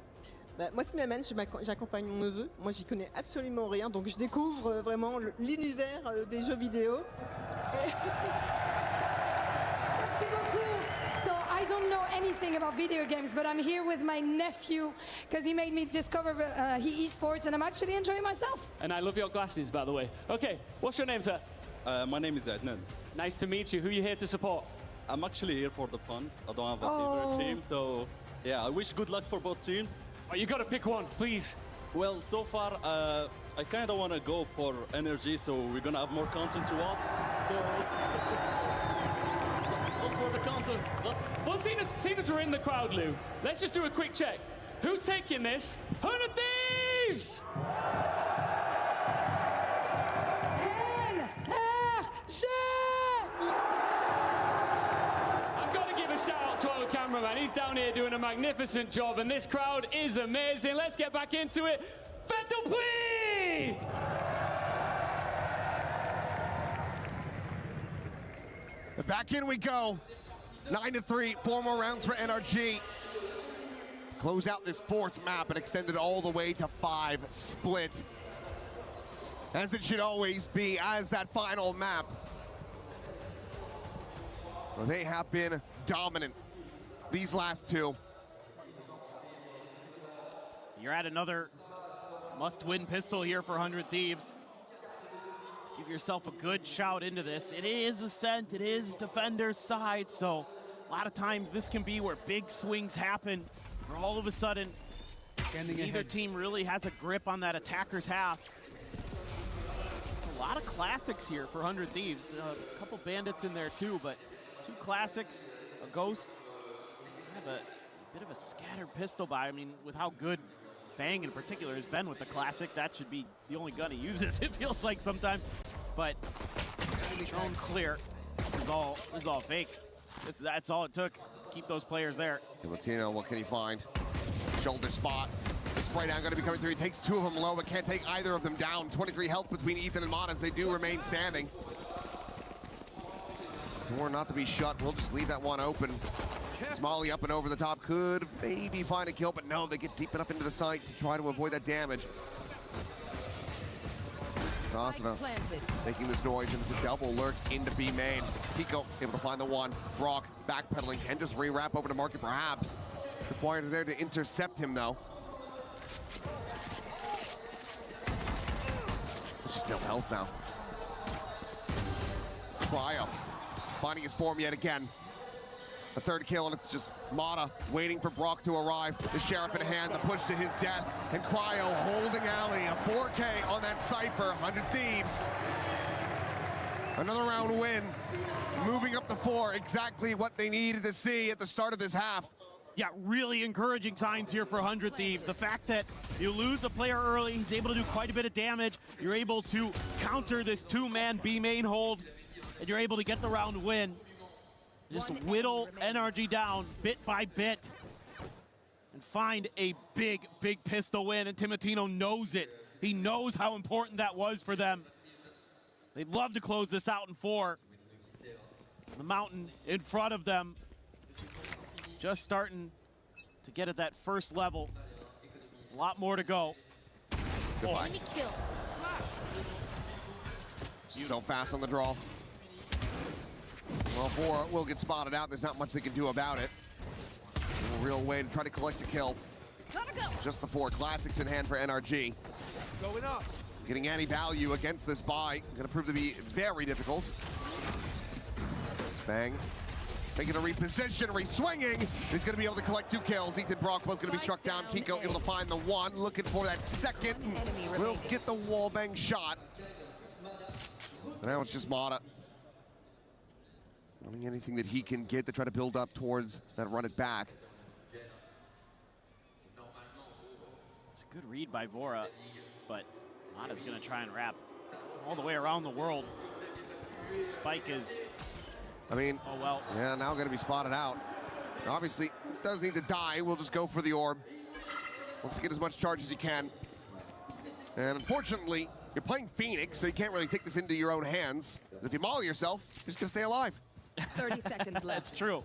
Bah, moi, ce qui m'amène, j'accompagne mon neveu. Moi, j'y connais absolument rien, donc je découvre vraiment l'univers des jeux vidéo. Merci beaucoup. So I don't know anything about video games, but I'm here with my nephew because he made me discover esports, and I'm actually enjoying myself. And I love your glasses, by the way. Okay, what's your name, sir? My name is Adnan. Nice to meet you. Who are you here to support? I'm actually here for the fun. I don't have a favorite team, so yeah, I wish good luck for both teams. Oh, you got to pick one, please. Well, so far, I kind of want to go for energy, so we're going to have more content to watch. So, just for the content. Well, seeing as we're in the crowd, Lou, let's just do a quick check. Who's taking this? 100 Thieves! NRG! Shout out to our cameraman. He's down here doing a magnificent job, and this crowd is amazing. Let's get back into it. Faites-le prix! Back in we go. 9-3, 4 more rounds for NRG. Close out this 4th map and extend it all the way to 5 split. As it should always be, as that final map. Well, they have been dominant these last 2. You're at another must-win pistol here for 100 Thieves. Give yourself a good shout into this. It is Ascent, it is Defender's side, so a lot of times this can be where big swings happen, where all of a sudden neither team really has a grip on that attacker's half. It's a lot of classics here for 100 Thieves. A couple bandits in there too, but 2 classics, a ghost, kind of a bit of a scattered pistol buy. I mean, with how good Bang in particular has been with the classic, that should be the only gun he uses, it feels like sometimes. But drone clear. This is all fake. That's all it took to keep those players there. Latino, what can he find? Shoulder spot. The spray down going to be coming through. He takes 2 of them low, but can't take either of them down. 23 health between Ethan and Mon as they do remain standing. Door not to be shut. We'll just leave that one open. Smalley up and over the top. Could maybe find a kill, but no, they get deep enough into the site to try to avoid that damage. Asana making this noise, and the double lurk into B main. Pico able to find the one. Brock backpedaling, can just re-wrap over to Market perhaps. Required there to intercept him though. There's just no health now. Cryo finding his form yet again. A 3rd kill, and it's just Mata waiting for Brock to arrive. The Sheriff in hand, the push to his death, and Cryo holding Alley. A 4K on that Cypher, 100 Thieves. Another round win, moving up to 4, exactly what they needed to see at the start of this half. Yeah, really encouraging signs here for 100 Thieves. The fact that you lose a player early, he's able to do quite a bit of damage. You're able to counter this 2-man B main hold, and you're able to get the round win. Just whittle NRG down bit by bit and find a big pistol win, and Timotino knows it. He knows how important that was for them. They'd love to close this out in 4. The mountain in front of them. Just starting to get at that first level. A lot more to go. Goodbye. Enemy kill. So fast on the draw. Well, Vora will get spotted out. There's not much they can do about it. No real way to try to collect the kill. Gotta go. Just the 4 classics in hand for NRG. Going up. Getting any value against this buy, gonna prove to be very difficult. Bang. Making a reposition, re-swinging. He's gonna be able to collect 2 kills. Ethan Brockbo's gonna be struck down. Kiko able to find the 1, looking for that second. Will get the wall bang shot. But now it's just Mata. Wanting anything that he can get to try to build up towards that run it back. It's a good read by Vora, but Mata's gonna try and wrap all the way around the world. Spike is, I mean, oh well. Yeah, now gonna be spotted out. Obviously, does need to die. We'll just go for the orb. Wants to get as much charge as you can. And unfortunately, you're playing Phoenix, so you can't really take this into your own hands. If you maul yourself, you're just gonna stay alive. 30 seconds left. That's true.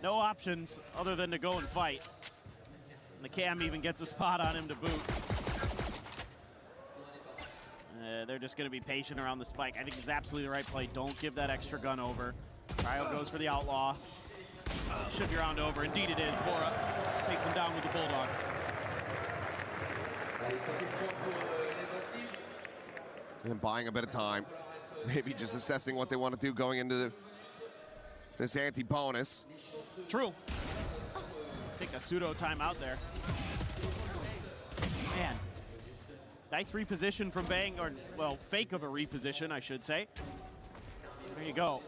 No options other than to go and fight. And the cam even gets a spot on him to boot. They're just going to be patient around the spike. I think it's absolutely the right play. Don't give that extra gun over. Cryo goes for the outlaw. Should be round over. Indeed it is. Vora takes him down with the bulldog. And buying a bit of time. Maybe just assessing what they want to do going into this anti-bonus. True. Take a pseudo timeout there. Man. Nice reposition from Bang, or, well, fake of a reposition, I should say. There you go.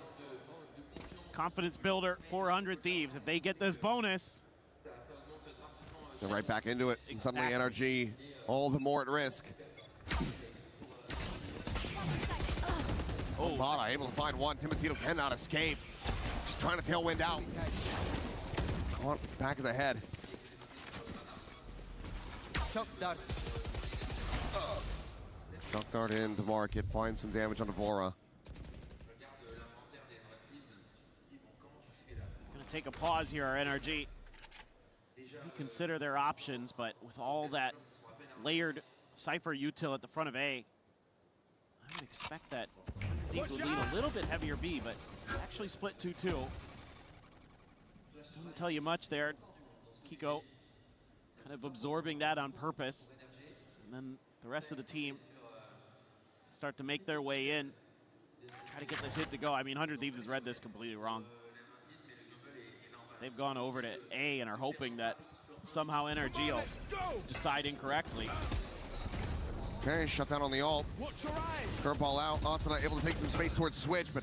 Confidence builder, 400 Thieves. If they get this bonus. They're right back into it. And suddenly NRG all the more at risk. Oh, Mata able to find 1. Timotino cannot escape. Just trying to tailwind out. It's caught back of the head. Shock dart. Shock dart into market, finds some damage on Vora. Gonna take a pause here, our NRG. Consider their options, but with all that layered Cypher util at the front of A, I would expect that these would lead a little bit heavier B, but actually split 2-2. Doesn't tell you much there. Kiko kind of absorbing that on purpose. And then the rest of the team start to make their way in. Try to get this hit to go. I mean, 100 Thieves has read this completely wrong. They've gone over to A and are hoping that somehow NRG will decide incorrectly. Okay, shut down on the ult. Curveball out. Asuna able to take some space towards Switch, but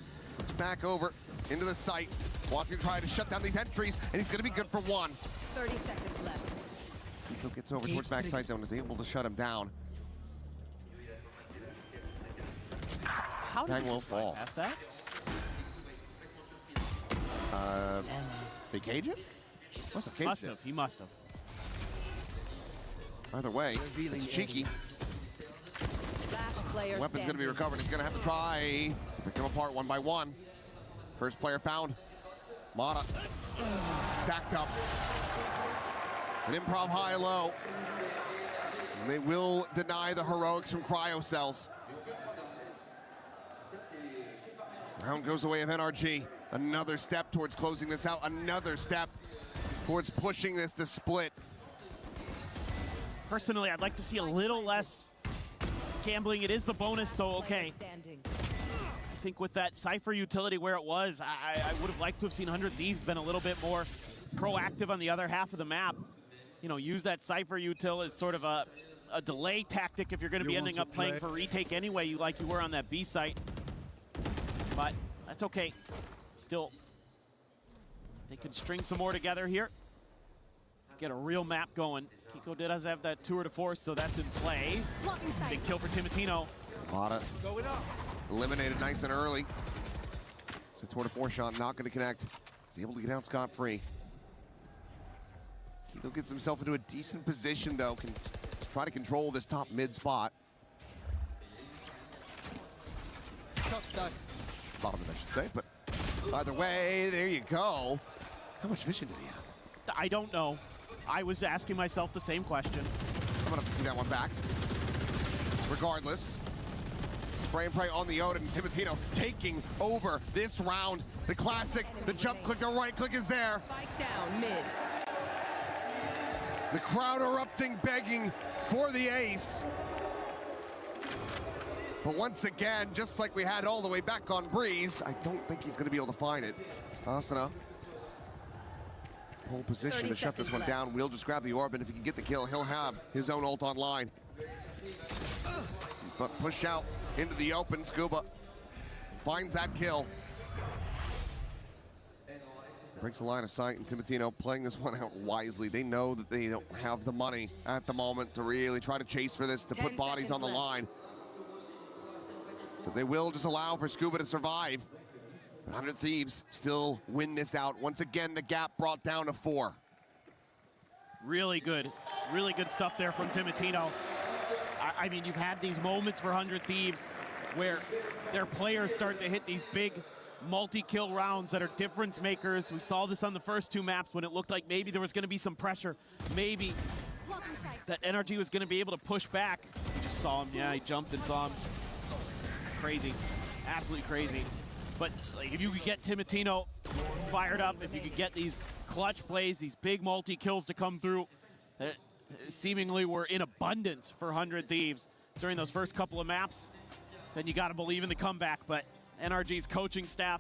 back over into the site. Watching try to shut down these entries, and he's going to be good for 1. 30 seconds left. Kiko gets over towards backside though and is able to shut him down. How did Bang will fall. Past that? They cage it? Must have caged it. He must have. Either way, it's cheeky. Last player Weapon's going to be standing. recovered. He's going to have to try to pick them apart 1 by 1. First player found. Mata stacked up. An improv high-low. And they will deny the heroics from Cryo Cells. Round goes the way of NRG. Another step towards closing this out. Another step towards pushing this to split. Personally, I'd like to see a little less gambling. It is the bonus, so okay. I think with that Cypher utility where it was, I would have liked to have seen 100 Thieves been a little bit more proactive on the other half of the map. You know, use that Cypher util as sort of a delay tactic if you're going to be ending up playing for retake anyway, like you were on that B site. But that's okay. Still, they could string some more together here. Get a real map going. Kiko does have that tour de force, so that's in play. Big kill for Timotino. Mata eliminated nice and early. So tour de force shot not going to connect. He's able to get out scot-free. Kiko gets himself into a decent position though. Can try to control this top mid spot. Bottom of it, I should say, but Either way, there you go. How much vision did he have? I don't know. I was asking myself the same question. I'm gonna have to see that one back. Regardless, spray and pray on the Odin. Timotino taking over this round. The classic, the jump click, the right click is there. Spike down mid. The crowd erupting, begging for the ace. But once again, just like we had all the way back on Breeze, I don't think he's gonna be able to find it. Asana, pole position to shut this one down. We'll just grab the orb, and if he can get the kill, he'll have his own ult online. But push out into the open, Scuba finds that kill. Breaks the line of sight, and Timotino playing this one out wisely. They know that they don't have the money at the moment to really try to chase for this, to put bodies on the line. So they will just allow for Scuba to survive. 100 Thieves still win this out. Once again, the gap brought down to 4. Really good stuff there from Timotino. I mean, you've had these moments for 100 Thieves where their players start to hit these big multi-kill rounds that are difference makers. We saw this on the first 2 maps when it looked like maybe there was going to be some pressure. Maybe that NRG was going to be able to push back. You just saw him. Yeah, he jumped and saw him. Crazy. Absolutely crazy. But like, if you could get Timotino fired up, if you could get these clutch plays, these big multi-kills to come through, seemingly were in abundance for 100 Thieves during those first couple of maps, then you got to believe in the comeback. But NRG's coaching staff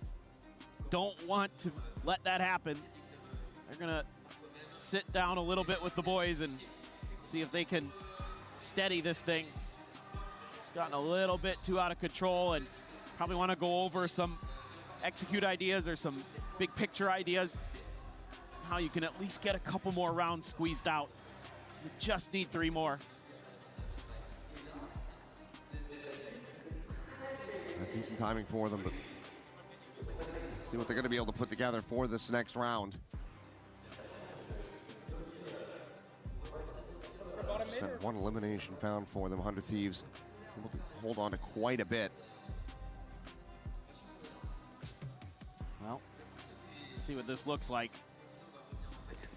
don't want to let that happen. They're going to sit down a little bit with the boys and see if they can steady this thing. It's gotten a little bit too out of control, and probably want to go over some execute ideas or some big picture ideas, how you can at least get a couple more rounds squeezed out. You just need 3 more. Decent timing for them, but let's see what they're going to be able to put together for this next round. Just that 1 elimination found for them. 100 Thieves able to hold on to quite a bit. Well, let's see what this looks like.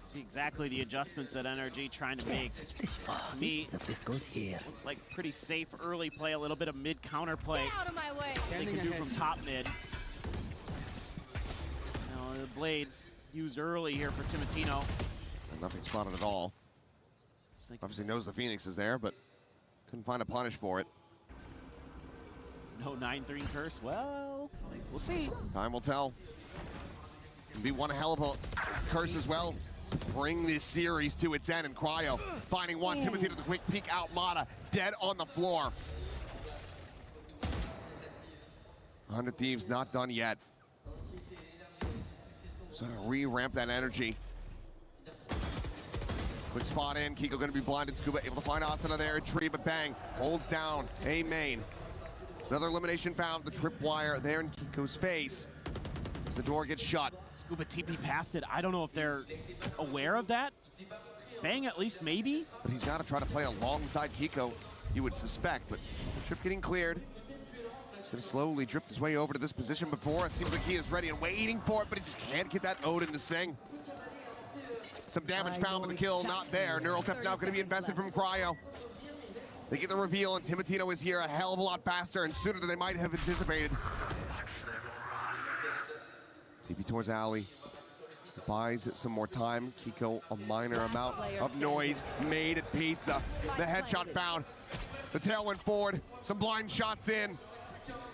See exactly the adjustments that NRG trying to make. To me, this goes here. Looks like pretty safe early play, a little bit of mid counter play. Get out of my way. They can do from top mid. Now, the blades used early here for Timotino. And nothing spotted at all. Obviously knows the Phoenix is there, but couldn't find a punish for it. No 9-3 curse. Well, we'll see. Time will tell. It'll be one hell of a curse as well. Bring this series to its end, and Cryo finding one. Timothy to the quick peek out. Mata dead on the floor. 100 Thieves not done yet. So to re-ramp that energy. Quick spot in. Kiko going to be blinded. Scuba able to find Asana there. Tree, but bang. Holds down a main. Another elimination found. The tripwire there in Kiko's face as the door gets shut. Scuba TP past it. I don't know if they're aware of that. Bang, at least maybe. But he's got to try to play alongside Kiko, you would suspect. But the trip getting cleared. He's going to slowly drift his way over to this position before. It seems like he is ready and waiting for it, but he just can't get that Odin to sing. Some damage found, but the kill not there. Neural Theft now going to be invested from Cryo. They get the reveal, and Timotino is here a hell of a lot faster and sooner than they might have anticipated. TP towards Alley. Buys it some more time. Kiko, a minor amount of noise made at Pizza. The headshot found. The tail went forward. Some blind shots in.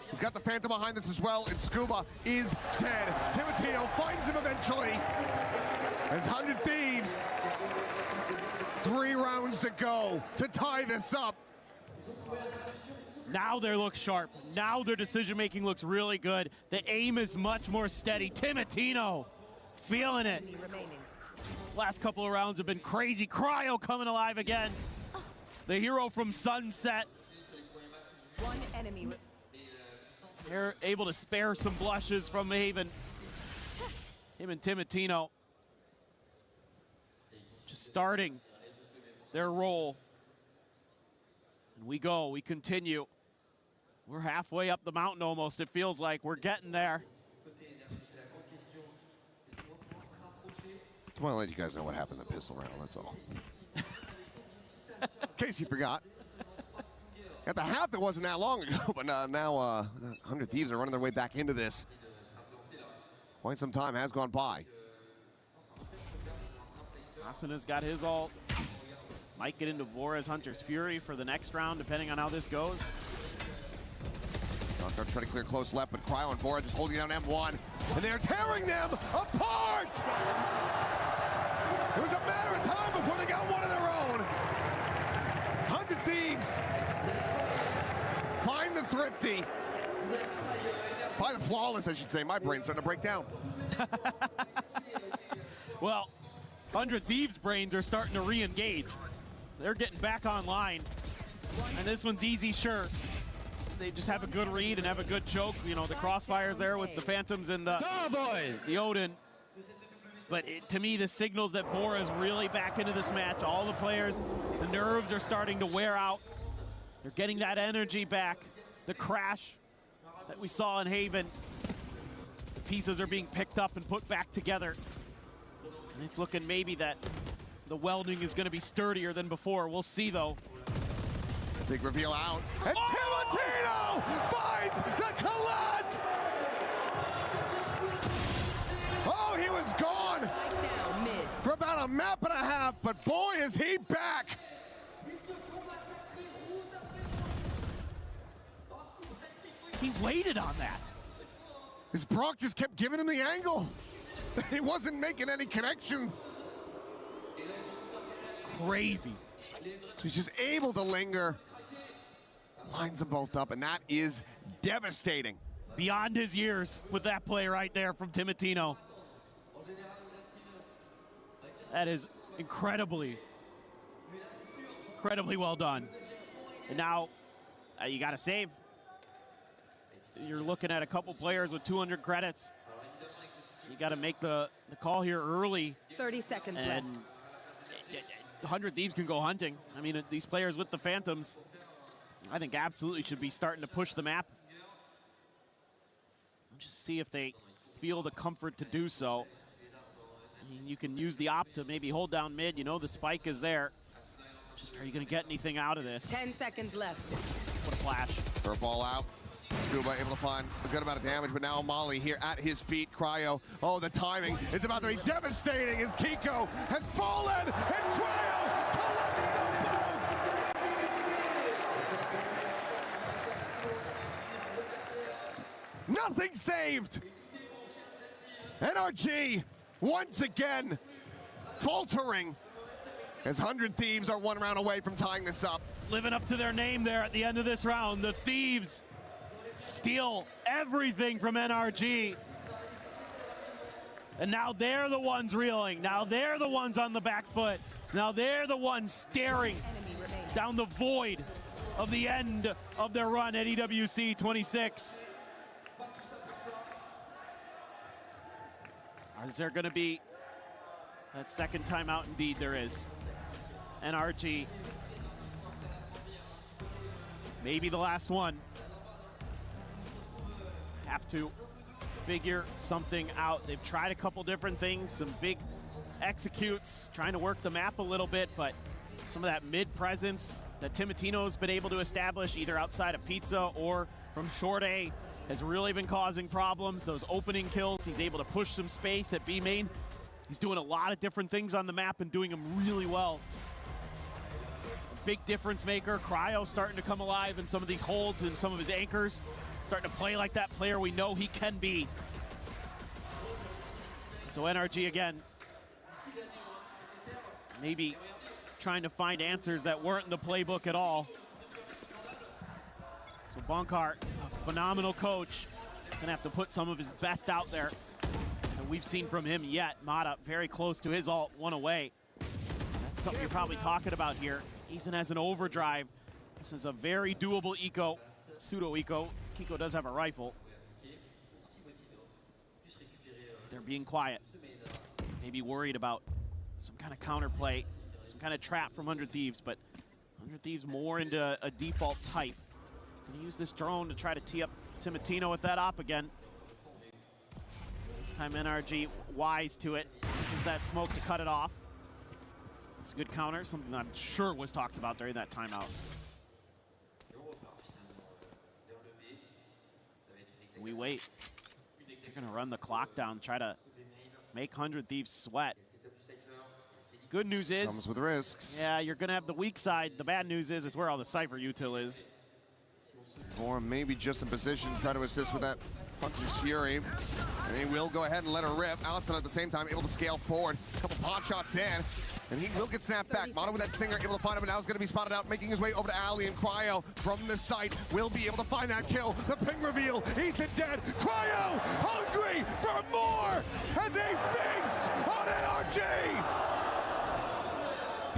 He's got the Phantom behind this as well, and Scuba is dead. Timotino finds him eventually. As 100 Thieves, 3 rounds to go to tie this up. Now they look sharp. Now their decision-making looks really good. The aim is much more steady. Timotino feeling it. Last couple of rounds have been crazy. Cryo coming alive again. The hero from Sunset. One enemy. They're able to spare some blushes from Haven. Him and Timotino just starting their role. And we go, we continue. We're halfway up the mountain almost, it feels like. We're getting there. Just want to let you guys know what happened in the pistol round, that's all. In case you forgot. At the half, it wasn't that long ago, but now 100 Thieves are running their way back into this. Quite some time has gone by. Asuna's got his ult. Might get into Vora's Hunter's Fury for the next round, depending on how this goes. They're trying to clear close left, but Cryo and Vora just holding down M1, and they're tearing them apart! It was a matter of time before they got one of their own. 100 Thieves find the thrifty. Find the flawless, I should say. My brain's starting to break down. Well, 100 Thieves' brains are starting to re-engage. They're getting back online. And this one's easy, sure. They just have a good read and have a good choke. You know, the crossfires there with the Phantoms and the Odin. But to me, this signals that Vora is really back into this match. All the players, the nerves are starting to wear out. They're getting that energy back. The crash that we saw in Haven. The pieces are being picked up and put back together. And it's looking maybe that the welding is going to be sturdier than before. We'll see, though. Big reveal out. And Timotino finds the Colette! Oh, he was gone for about a map and a half, but boy, is he back! He waited on that. His Brock just kept giving him the angle. He wasn't making any connections. Crazy. So he's just able to linger. Lines them both up, and that is devastating. Beyond his years with that play right there from Timotino. That is incredibly well done. And now you got to save. You're looking at a couple players with 200 credits. So you got to make the call here early. 30 seconds and left. 100 Thieves can go hunting. I mean, these players with the Phantoms, I think absolutely should be starting to push the map. Just see if they feel the comfort to do so. I mean, you can use the op to maybe hold down mid. You know the spike is there. Just, are you going to get anything out of this? 10 seconds left. What a flash. Throw a ball out. Scuba able to find a good amount of damage, but now Molly here at his feet. Cryo, oh, the timing is about to be devastating as Kiko has fallen, and Cryo collects them both. Nothing saved. NRG once again faltering as 100 Thieves are one round away from tying this up. Living up to their name there at the end of this round. The Thieves steal everything from NRG. And now they're the ones reeling. Now they're the ones on the back foot. Now they're the ones staring down the void of the end of their run at EWC 26. Is there going to be that second timeout? Indeed there is. NRG, maybe the last one. Have to figure something out. They've tried a couple different things, some big executes, trying to work the map a little bit, but some of that mid presence that Timotino's been able to establish either outside of Pizza or from Short A has really been causing problems. Those opening kills, he's able to push some space at B main. He's doing a lot of different things on the map and doing them really well. Big difference maker. Cryo starting to come alive in some of these holds and some of his anchors. Starting to play like that player we know he can be. So NRG again, maybe trying to find answers that weren't in the playbook at all. So Bonkart, a phenomenal coach, gonna have to put some of his best out there that we've seen from him yet. Mata very close to his ult, one away. So that's something you're probably talking about here. Ethan has an overdrive. This is a very doable eco, pseudo eco. Kiko does have a rifle. They're being quiet. Maybe worried about some kind of counterplay, some kind of trap from 100 Thieves, but 100 Thieves more into a default type. Gonna use this drone to try to tee up Timotino with that op again. This time NRG wise to it. This is that smoke to cut it off. It's a good counter, something I'm sure was talked about during that timeout. We wait. They're gonna run the clock down, try to make 100 Thieves sweat. Good news is, comes with risks. Yeah, you're gonna have the weak side. The bad news is it's where all the Cypher util is. Or maybe just in position to try to assist with that Hunter's Fury. And he will go ahead and let her rip. Allison at the same time able to scale forward. A couple pot shots in. And he will get snapped back. Mono with that stinger, able to find him, and now he's going to be spotted out, making his way over to Ali, and Cryo from the site will be able to find that kill. The ping reveal, Ethan dead. Cryo hungry for more as he feasts on NRG.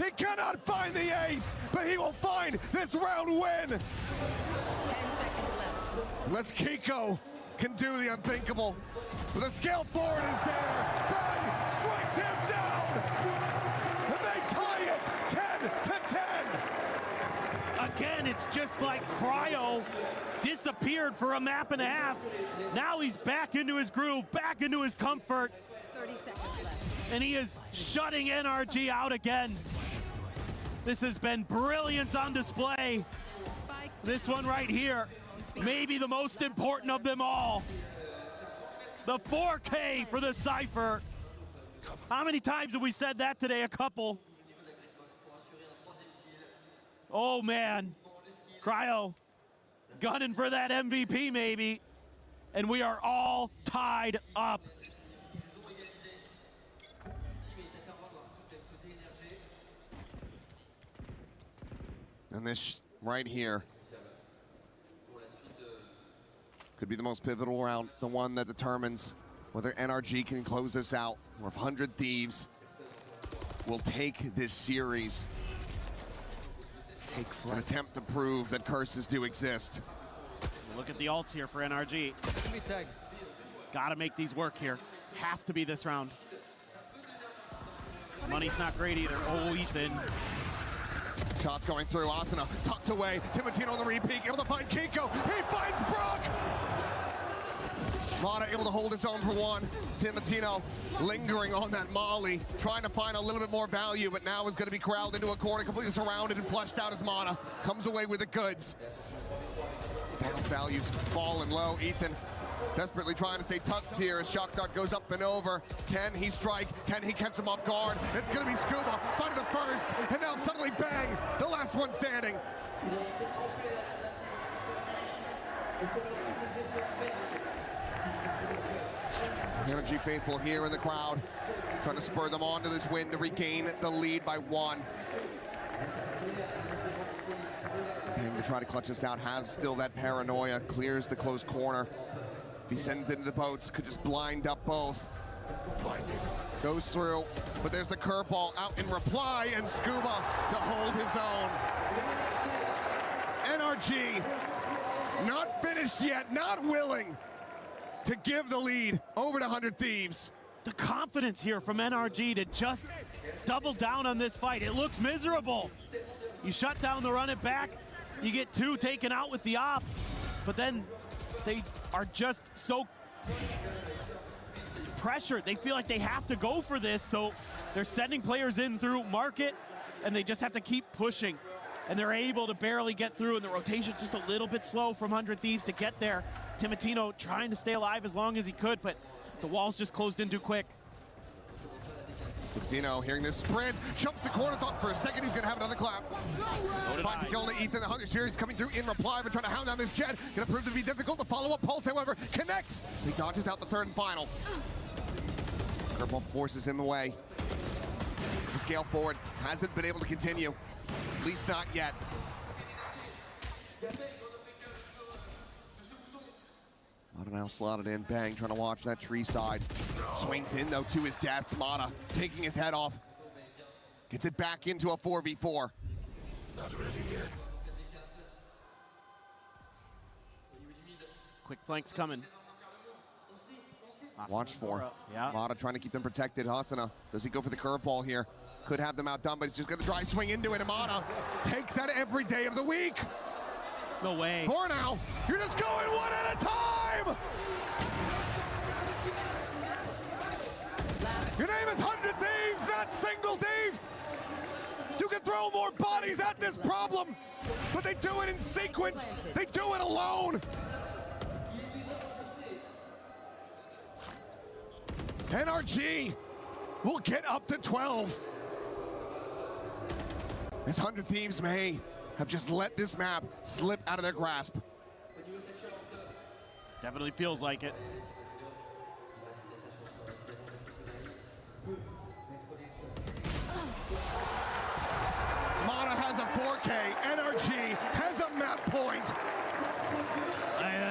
He cannot find the ace, but he will find this round win. 10 seconds left. Let's Kiko can do the unthinkable. But the scale forward is there. Bang strikes him down. And they tie it 10-10. Again, it's just like Cryo disappeared for a map and a half. Now he's back into his groove, back into his comfort. 30 seconds left. And he is shutting NRG out again. This has been brilliance on display. This one right here, maybe the most important of them all. The 4K for the Cypher. How many times have we said that today? A couple. Oh man, Cryo gunning for that MVP maybe. And we are all tied up. And this right here could be the most pivotal round, the one that determines whether NRG can close this out, or if 100 Thieves will take this series. An attempt to prove that curses do exist. Look at the ults here for NRG. Gotta make these work here. Has to be this round. Money's not great either. Oh, Ethan. Shots going through, Asuna tucked away. Timotino on the repeat, able to find Kiko. He finds Brock! Mata able to hold his own for one. Timotino lingering on that Molly, trying to find a little bit more value, but now is going to be corralled into a corner, completely surrounded and flushed out as Mata comes away with the goods. Down values falling low. Ethan desperately trying to stay tucked here as Shock Dart goes up and over. Can he strike? Can he catch him off guard? It's going to be Scuba finding the first, and now suddenly bang, the last one standing. NRG faithful here in the crowd, trying to spur them on to this win to regain the lead by one. Bang to try to clutch us out, has still that paranoia, clears the close corner. If he sends it into the boats, could just blind up both. Blinding. Goes through, but there's the curveball out in reply, and Scuba to hold his own. NRG, not finished yet, not willing to give the lead over to 100 Thieves. The confidence here from NRG to just double down on this fight. It looks miserable. You shut down the run it back, you get two taken out with the op, but then they are just so pressured. They feel like they have to go for this, so they're sending players in through market, and they just have to keep pushing. And they're able to barely get through, and the rotation's just a little bit slow from 100 Thieves to get there. Timotino trying to stay alive as long as he could, but the walls just closed in too quick. Timotino hearing this sprint, jumps the corner, thought for a second he's gonna have another clap. Finds a kill to Ethan, the Hunger Series coming through in reply, but trying to hound down this Jet. Gonna prove to be difficult. The follow-up Pulse, however, connects. He dodges out the third and final. Curveball forces him away. The scale forward, hasn't been able to continue. At least not yet. Mata now slotted in, Bang trying to watch that tree side. Swings in though to his death. Mata taking his head off. Gets it back into a 4v4. Not ready yet. Quick flanks coming. Watch for. Yeah. Mata trying to keep them protected. Hasana, does he go for the curveball here? Could have them outdone, but he's just gonna dry swing into it. And Mata takes that every day of the week. No way. For now, you're just going one at a time! throw more bodies at this problem, but they do it in sequence. They do it alone. NRG will get up to 12. This 100 Thieves may have just let this map slip out of their grasp. Definitely feels like it. Mana has a 4K, NRG has a map point.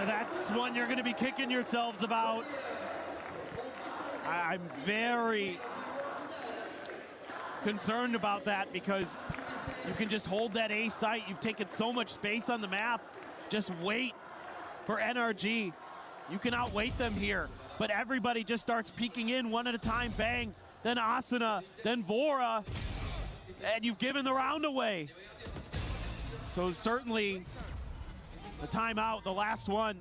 That's one you're going to be kicking yourselves about. I'm very concerned about that because you can just hold that A site. You've taken so much space on the map. Just wait for NRG. You can outweight them here, but everybody just starts peeking in one at a time. Bang, then Asuna, then Vora, and you've given the round away. So certainly the timeout, the last one,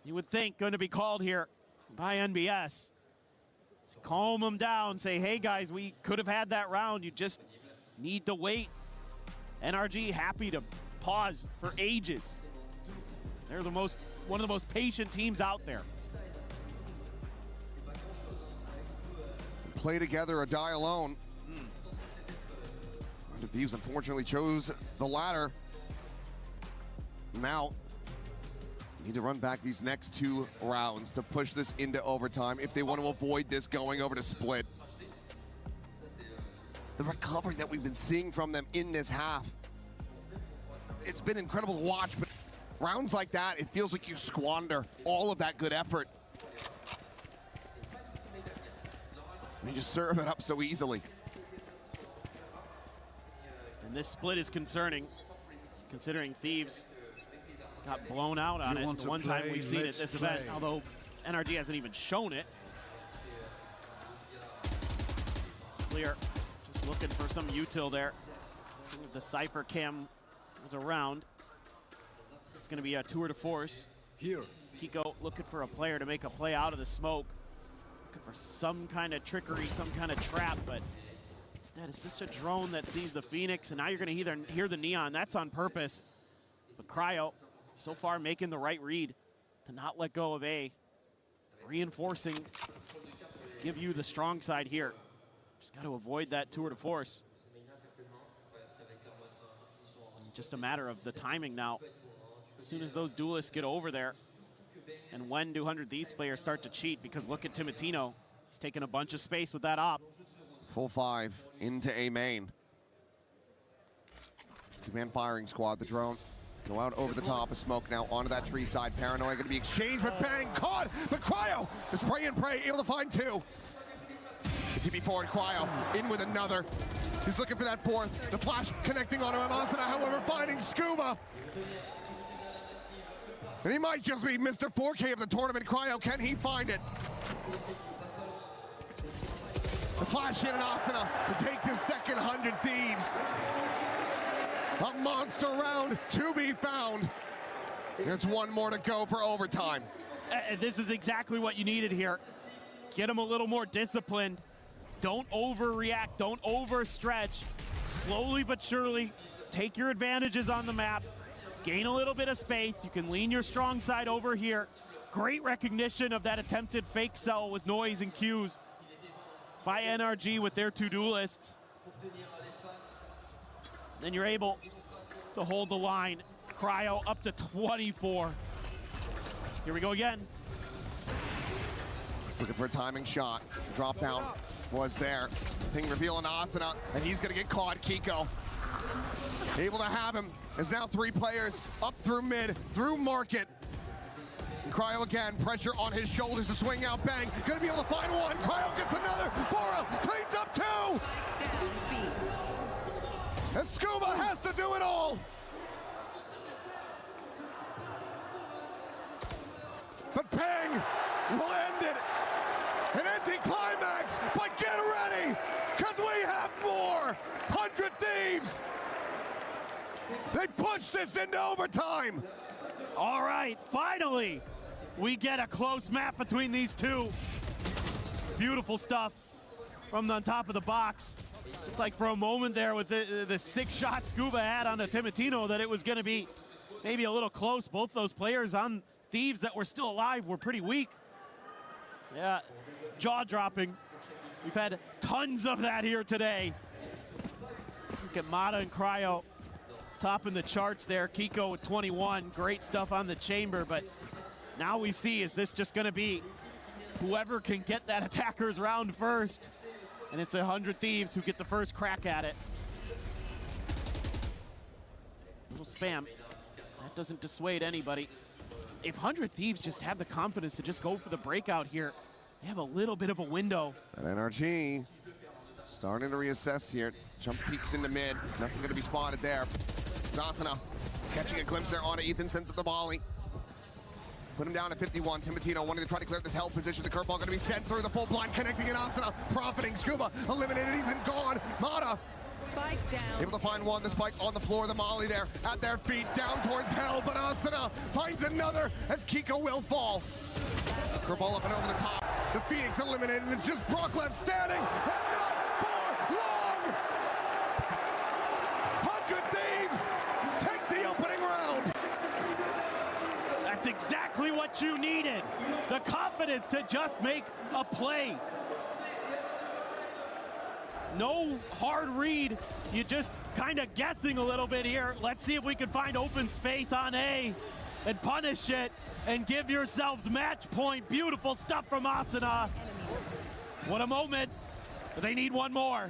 you would think going to be called here by NBS. Calm them down, say, hey guys, we could have had that round. You just need to wait. NRG happy to pause for ages. They're one of the most patient teams out there. Play together or die alone. Thieves unfortunately chose the latter. Now, need to run back these next 2 rounds to push this into overtime if they want to avoid this going over to split. The recovery that we've been seeing from them in this half, it's been incredible to watch, but rounds like that, it feels like you squander all of that good effort. You just serve it up so easily. And this split is concerning, considering Thieves got blown out on it the one time we've seen it this event, although NRG hasn't even shown it. Clear, just looking for some util there. See if the Cypher cam was around. It's gonna be a tour de force. Here. Kiko looking for a player to make a play out of the smoke. Looking for some kind of trickery, some kind of trap, but instead it's just a drone that sees the Phoenix, and now you're gonna hear the Neon. That's on purpose. But Cryo, so far making the right read to not let go of A. Reinforcing to give you the strong side here. Just got to avoid that tour de force. Just a matter of the timing now. As soon as those duelists get over there, and when do 100 Thieves players start to cheat? Because look at Timotino. He's taking a bunch of space with that op. Full 5 into A main. 2-man firing squad, the drone. Go out over the top of smoke now onto that tree side. Paranoia going to be exchanged, but bang, caught. But Cryo, the spray and pray, able to find 2. The TP forward, Cryo in with another. He's looking for that 4th. The flash connecting onto Asuna, however, finding Scuba. And he might just be Mr. 4K of the tournament. Cryo, can he find it? The flash in Asuna to take the second 100 Thieves. A monster round to be found. There's one more to go for overtime. This is exactly what you needed here. Get them a little more disciplined. Don't overreact, don't overstretch. Slowly but surely, take your advantages on the map. Gain a little bit of space. You can lean your strong side over here. Great recognition of that attempted fake sell with noise and cues by NRG with their 2 duelists. Then you're able to hold the line. Cryo up to 24. Here we go again. He's looking for a timing shot. Drop down was there. Ping reveal on Asuna, and he's gonna get caught. Kiko able to have him. There's now 3 players up through mid, through market. And Cryo again, pressure on his shoulders to swing out. Bang, gonna be able to find 1. Cryo gets another. Bora cleans up 2. And Scuba has to do it all. But Peng will end it. An anticlimax, but get ready, because we have more 100 Thieves. They push this into overtime. All right, finally, we get a close map between these 2. Beautiful stuff from the top of the box. It's like for a moment there with the 6-shot Scuba had on the Timotino that it was going to be maybe a little close. Both those players on Thieves that were still alive were pretty weak. Yeah, jaw-dropping. We've had tons of that here today. Look at Mata and Cryo topping the charts there. Kiko with 21, great stuff on the chamber, but now we see, is this just gonna be whoever can get that attacker's round first? And it's 100 Thieves who get the first crack at it. Little spam, that doesn't dissuade anybody. If 100 Thieves just have the confidence to just go for the breakout here, they have a little bit of a window. And NRG starting to reassess here. Jump peeks into mid. Nothing going to be spotted there. Zasana catching a glimpse there onto Ethan, sends up the volley. Put him down at 51. Timotino wanting to try to clear this held position. The curveball going to be sent through the full blind, connecting in Asana. Profiting. Scuba eliminated. Ethan gone. Mata Spike down. able to find one. The spike on the floor. The molly there at their feet. Down towards hell. But Asana finds another as Kiko will fall. Curveball up and over the top. The Phoenix eliminated. It's just Brocklev standing. And not for long. 100 Thieves take the opening round. That's exactly what you needed. The confidence to just make a play. No hard read. You just kind of guessing a little bit here. Let's see if we can find open space on A and punish it and give yourselves match point. Beautiful stuff from Asana. What a moment. They need one more.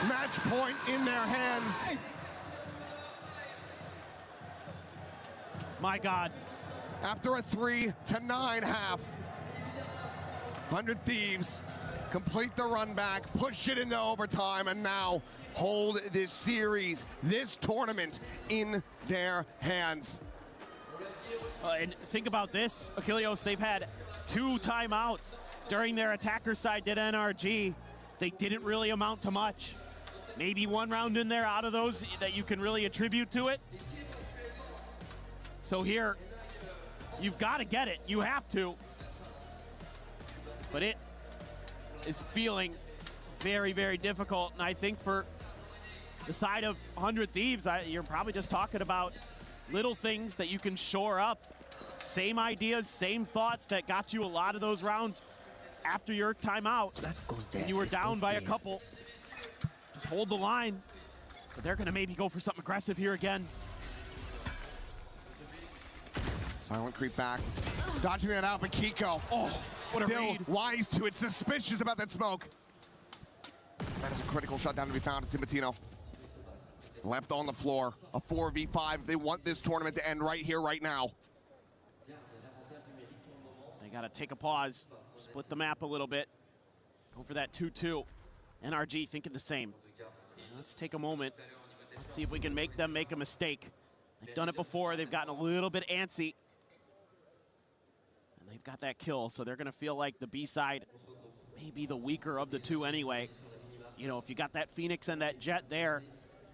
Match point in their hands. My God. After a 3-9 half, 100 Thieves complete the run back, push it into overtime, and now hold this series, this tournament in their hands. And think about this, Achilleos, they've had 2 timeouts during their attacker side did NRG. They didn't really amount to much. Maybe one round in there out of those that you can really attribute to it. So here, you've got to get it. You have to. But it is feeling very, very difficult. And I think for the side of 100 Thieves, you're probably just talking about little things that you can shore up. Same ideas, same thoughts that got you a lot of those rounds after your timeout. And you were down by a couple. Just hold the line. But they're going to maybe go for something aggressive here again. Silent creep back. Dodging that out, but Kiko. Oh, what a still read. wise to it, suspicious about that smoke. That is a critical shutdown to be found as Timotino. Left on the floor, a 4v5. They want this tournament to end right here, right now. They got to take a pause, split the map a little bit, go for that 2-2. NRG thinking the same. Let's take a moment. Let's see if we can make them make a mistake. They've done it before. They've gotten a little bit antsy. And they've got that kill, so they're going to feel like the B side may be the weaker of the two anyway. You know, if you got that Phoenix and that Jet there,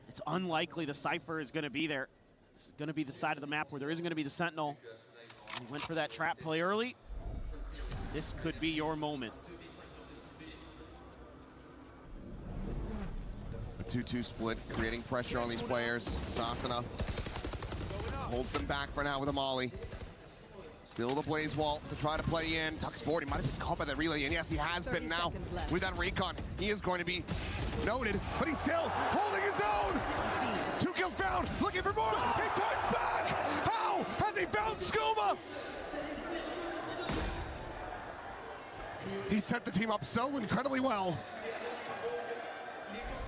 it's unlikely the Cypher is going to be there. This is going to be the side of the map where there isn't going to be the Sentinel. He went for that trap play early. This could be your moment. A 2-2 split, creating pressure on these players. Zasana holds them back for now with a molly. Still the Blaze Wall to try to play in. Tuck's forward, he might have been caught by that relay, and yes, he has been now with that recon. He is going to be noted, but he's still holding his own. 2 kills found, looking for more. He turns back. How has he found Scuba? He set the team up so incredibly well.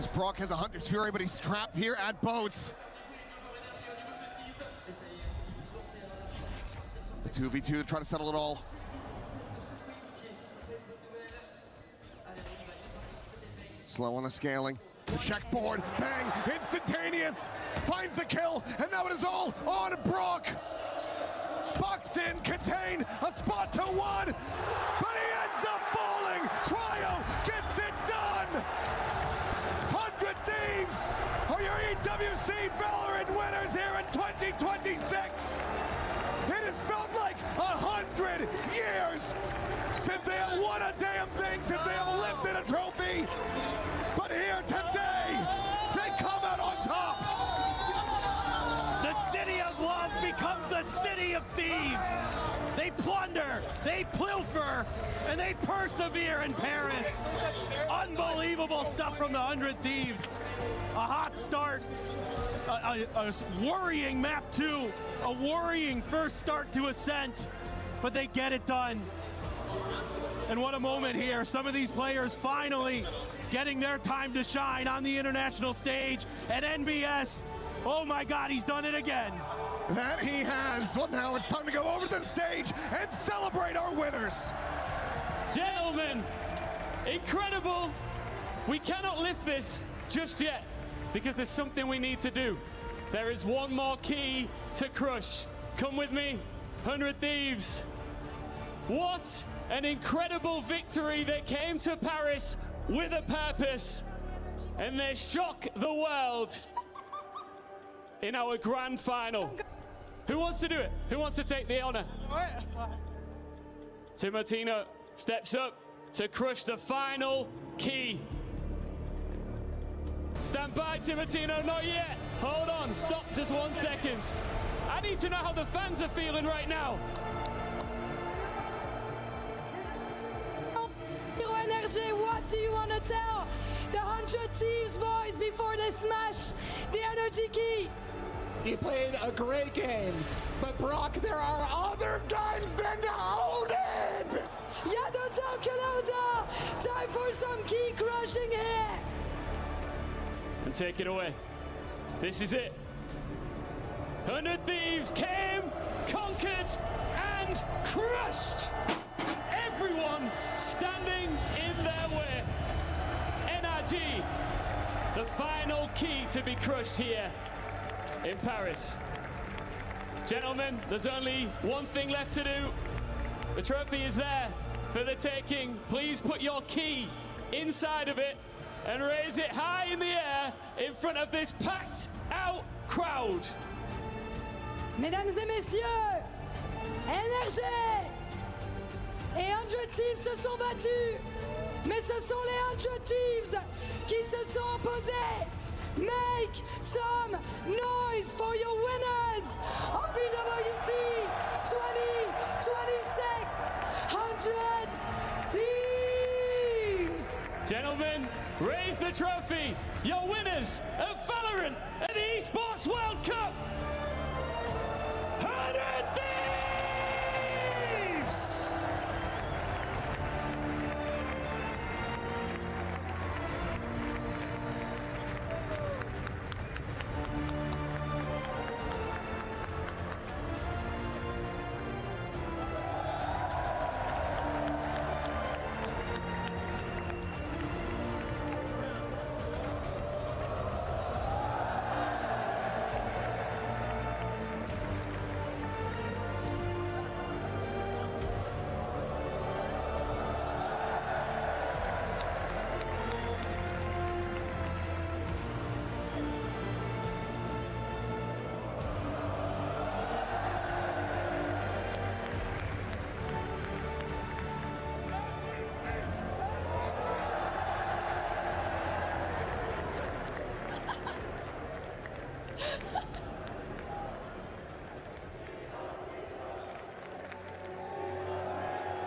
As Brock has a Hunter's Fury, but he's trapped here at Boats. The 2v2 to try to settle it all. Slow on the scaling. The check forward, bang, instantaneous. Finds the kill, and now it is all on Brock. Box in, contain, a spot to 1, but he ends up falling. Cryo gets it done. 100 Thieves are your EWC Valorant winners here in 2026. It has felt like 100 years since they have won a damn thing, since they have It's the city of thieves. They plunder, they pilfer, and they persevere in Paris. Unbelievable stuff from the 100 Thieves. A hot start, a worrying map 2, a worrying first start to Ascent, but they get it done. And what a moment here. Some of these players finally getting their time to shine on the international stage at NBS. Oh my God, he's done it again. That he has. Well, now it's time to go over to the stage and celebrate our winners. Gentlemen, incredible. We cannot lift this just yet because there's something we need to do. There is one more key to crush. Come with me, 100 Thieves. What an incredible victory. They came to Paris with a purpose and they shock the world in our grand final. Who wants to do it? Who wants to take the honor? Timotino steps up to crush the final key. Stand by, Timotino, not yet. Hold on, stop just 1 second. I need to know how the fans are feeling right now. Hero Energy, what do you want to tell the 100 Thieves boys before they smash the energy key? He played a great game, but Brock, there are other guns than to hold in! Y'a d'autant que l'autant! Time for some key crushing here! And take it away. This is it. 100 Thieves came, conquered, and crushed everyone standing in their way. NRG, the final key to be crushed here in Paris. Gentlemen, there's only one thing left to do. The trophy is there for the taking. Please put your key inside of it and raise it high in the air in front of this packed out crowd. Mesdames et messieurs, NRG et 100 Thieves se sont battus, mais ce sont les 100 Thieves qui se sont opposés. Make some noise for your winners of EWC 2026 100 Thieves. Gentlemen, raise the trophy. Your winners of VALORANT at the Esports World Cup. 100 Thieves!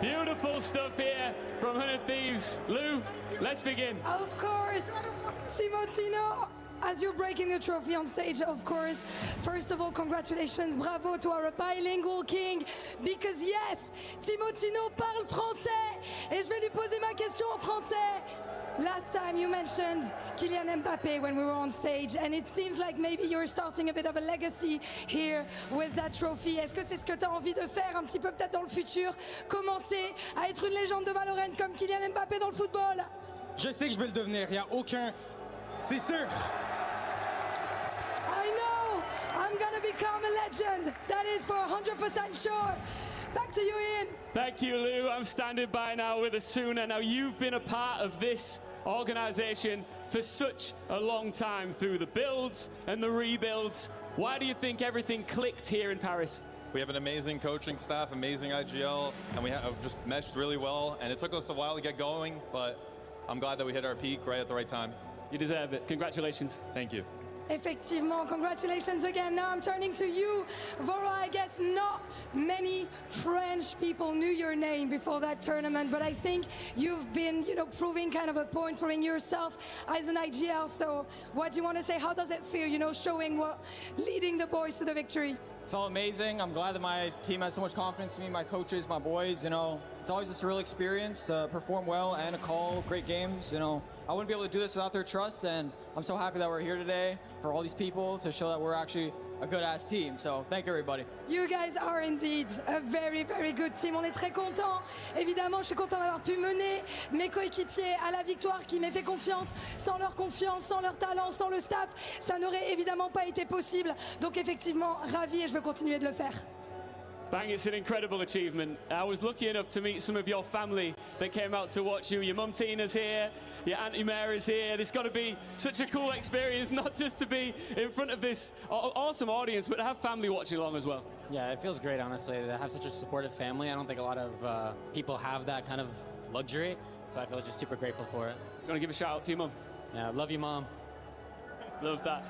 Beautiful stuff here from 100 Thieves. Lou, let's begin. Of course, Timotino, as you're breaking the trophy on stage, of course, first of all, congratulations, bravo to our bilingual king, because yes, Timotino parle français, et je vais lui poser ma question en français. Last time you mentioned Kylian Mbappé when we were on stage, and it seems like maybe you're starting a bit of a legacy here with that trophy. Est-ce que c'est ce que tu as envie de faire un petit peu peut-être dans le futur? Commencer à être une légende de Valorant comme Kylian Mbappé dans le football? Je sais que je vais le devenir, il n'y a aucun... C'est sûr! I know! I'm gonna become a legend! That is for 100% sure! Back to you, Ian! Thank you, Lou. I'm standing by now with Asuna. Now, you've been a part of this organization for such a long time through the builds and the rebuilds. Why do you think everything clicked here in Paris? We have an amazing coaching staff, amazing IGL, and we have just meshed really well. And it took us a while to get going, but I'm glad that we hit our peak right at the right time. You deserve it. Congratulations. Thank you. Effectivement, congratulations again. Now I'm turning to you, Vora. I guess not many French people knew your name before that tournament, but I think you've been, proving kind of a point for yourself as an IGL. So what do you want to say? How does it feel, showing leading the boys to the victory? Felt amazing. I'm glad that my team has so much confidence in me, my coaches, my boys. It's always a surreal experience to perform well and to call great games. I wouldn't be able to do this without their trust, and I'm so happy that we're here today for all these people to show that we're actually a good-ass team. So thank you, everybody. You guys are indeed a very, very good team. On est très contents. Évidemment, je suis content d'avoir pu mener mes coéquipiers à la victoire, qui m'ait fait confiance. Sans leur confiance, sans leur talent, sans le staff, ça n'aurait évidemment pas été possible. Donc effectivement, ravi, et je veux continuer de le faire. Bang, it's an incredible achievement. I was lucky enough to meet some of your family that came out to watch you. Your mum Tina's here, your Auntie Mary's here. It's got to be such a cool experience, not just to be in front of this awesome audience, but to have family watching along as well. Yeah, it feels great, honestly, to have such a supportive family. I don't think a lot of people have that kind of luxury, so I feel just super grateful for it. You want to give a shout out to your mum? Yeah, love you, Mom. Love that.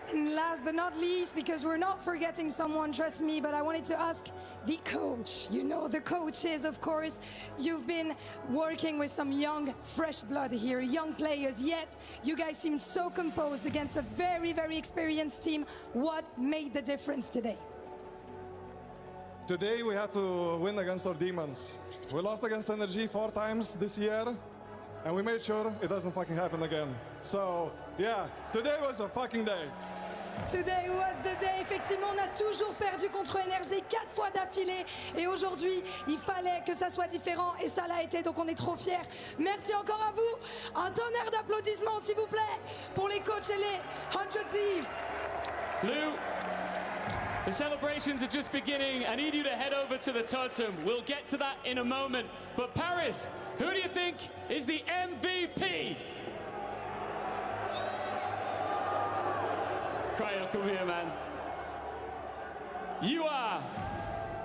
And last but not least, because we're not forgetting someone, trust me, but I wanted to ask the coach. The coaches, of course. You've been working with some young, fresh blood here, young players, yet you guys seemed so composed against a very, very experienced team. What made the difference today? Today we had to win against our demons. We lost against Energy 4 times this year, and we made sure it doesn't fucking happen again. So, yeah, today was the fucking day. Today was the day. Effectivement, on a toujours perdu contre Énergie 4 fois d'affilée. Et aujourd'hui, il fallait que ça soit différent. Et ça l'a été. Donc on est trop fiers. Merci encore à vous. Un tonnerre d'applaudissements, s'il vous plaît, pour les coachs et les 100 Thieves. Lou, the celebrations are just beginning. I need you to head over to the totem. We'll get to that in a moment. But Paris, who do you think is the MVP? Cryo, come here, man. You are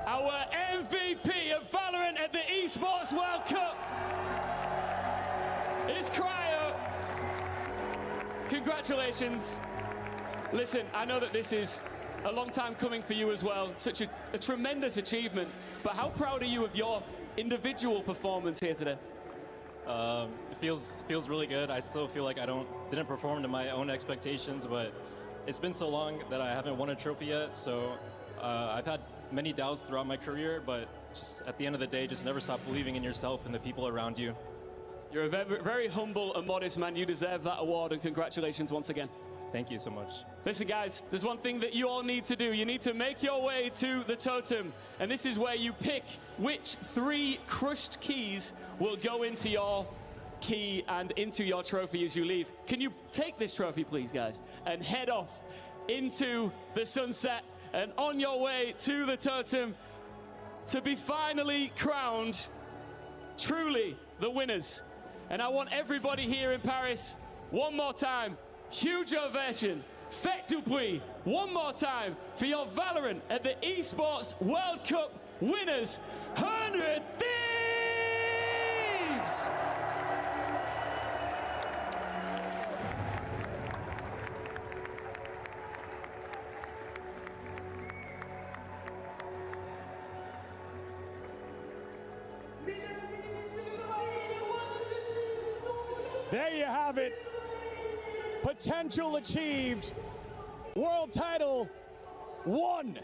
our MVP of VALORANT at the Esports World Cup. It's Cryo. Congratulations. Listen, I know that this is a long time coming for you as well. Such a tremendous achievement. But how proud are you of your individual performance here today? It feels really good. I still feel like I didn't perform to my own expectations, but it's been so long that I haven't won a trophy yet, so I've had many doubts throughout my career, but just at the end of the day, just never stop believing in yourself and the people around you. You're a very humble and modest man. You deserve that award, and congratulations once again. Thank you so much. Listen, guys, there's one thing that you all need to do. You need to make your way to the totem, and this is where you pick which 3 crushed keys will go into your key and into your trophy as you leave. Can you take this trophy, please, guys, and head off into the sunset and on your way to the totem to be finally crowned truly the winners. And I want everybody here in Paris, one more time, huge ovation. Faites du bruit, one more time, for your VALORANT at the Esports World Cup winners, 100 Thieves! There you have it. Potential achieved. World title won.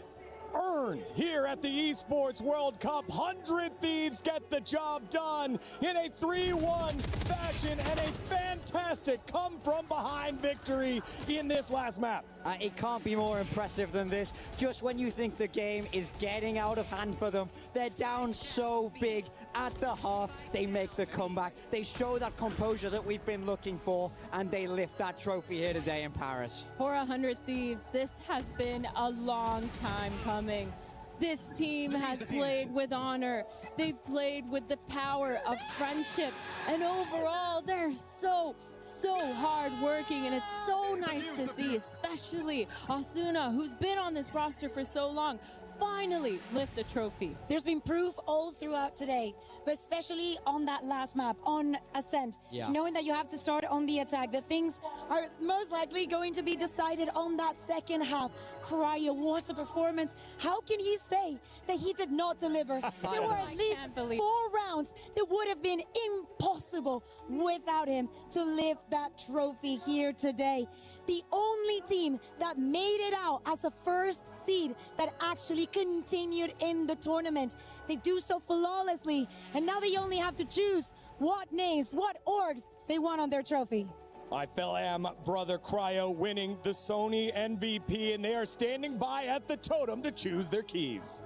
Earned here at the Esports World Cup. 100 Thieves get the job done in a 3-1 fashion and a fantastic come-from-behind victory in this last map. It can't be more impressive than this. Just when you think the game is getting out of hand for them, they're down so big at the half. They make the comeback. They show that composure that we've been looking for, and they lift that trophy here today in Paris. For 100 Thieves, this has been a long time coming. This team has played with honor. They've played with the power of friendship. And overall, they're so so hard working, and it's so nice to see, especially Asuna, who's been on this roster for so long, finally lift a trophy. There's been proof all throughout today, but especially on that last map, on Ascent, knowing that you have to start on the attack, that things are most likely going to be decided on that second half. Cryo, what a performance. How can he say that he did not deliver? There were at least 4 rounds that would have been impossible without him to lift that trophy here today. The only team that made it out as the first seed that actually continued in the tournament. They do so flawlessly, and now they only have to choose what names, what orgs they want on their trophy. I fell am brother Cryo winning the Sony MVP, and they are standing by at the totem to choose their keys.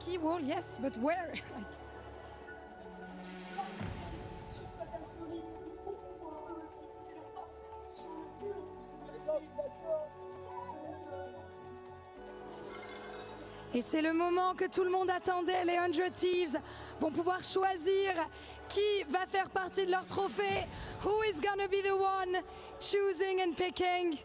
Key wall, yes, but where? Et c'est le moment que tout le monde attendait. Les 100 Thieves vont pouvoir choisir qui va faire partie de leur trophée. Who is gonna be the one choosing and picking?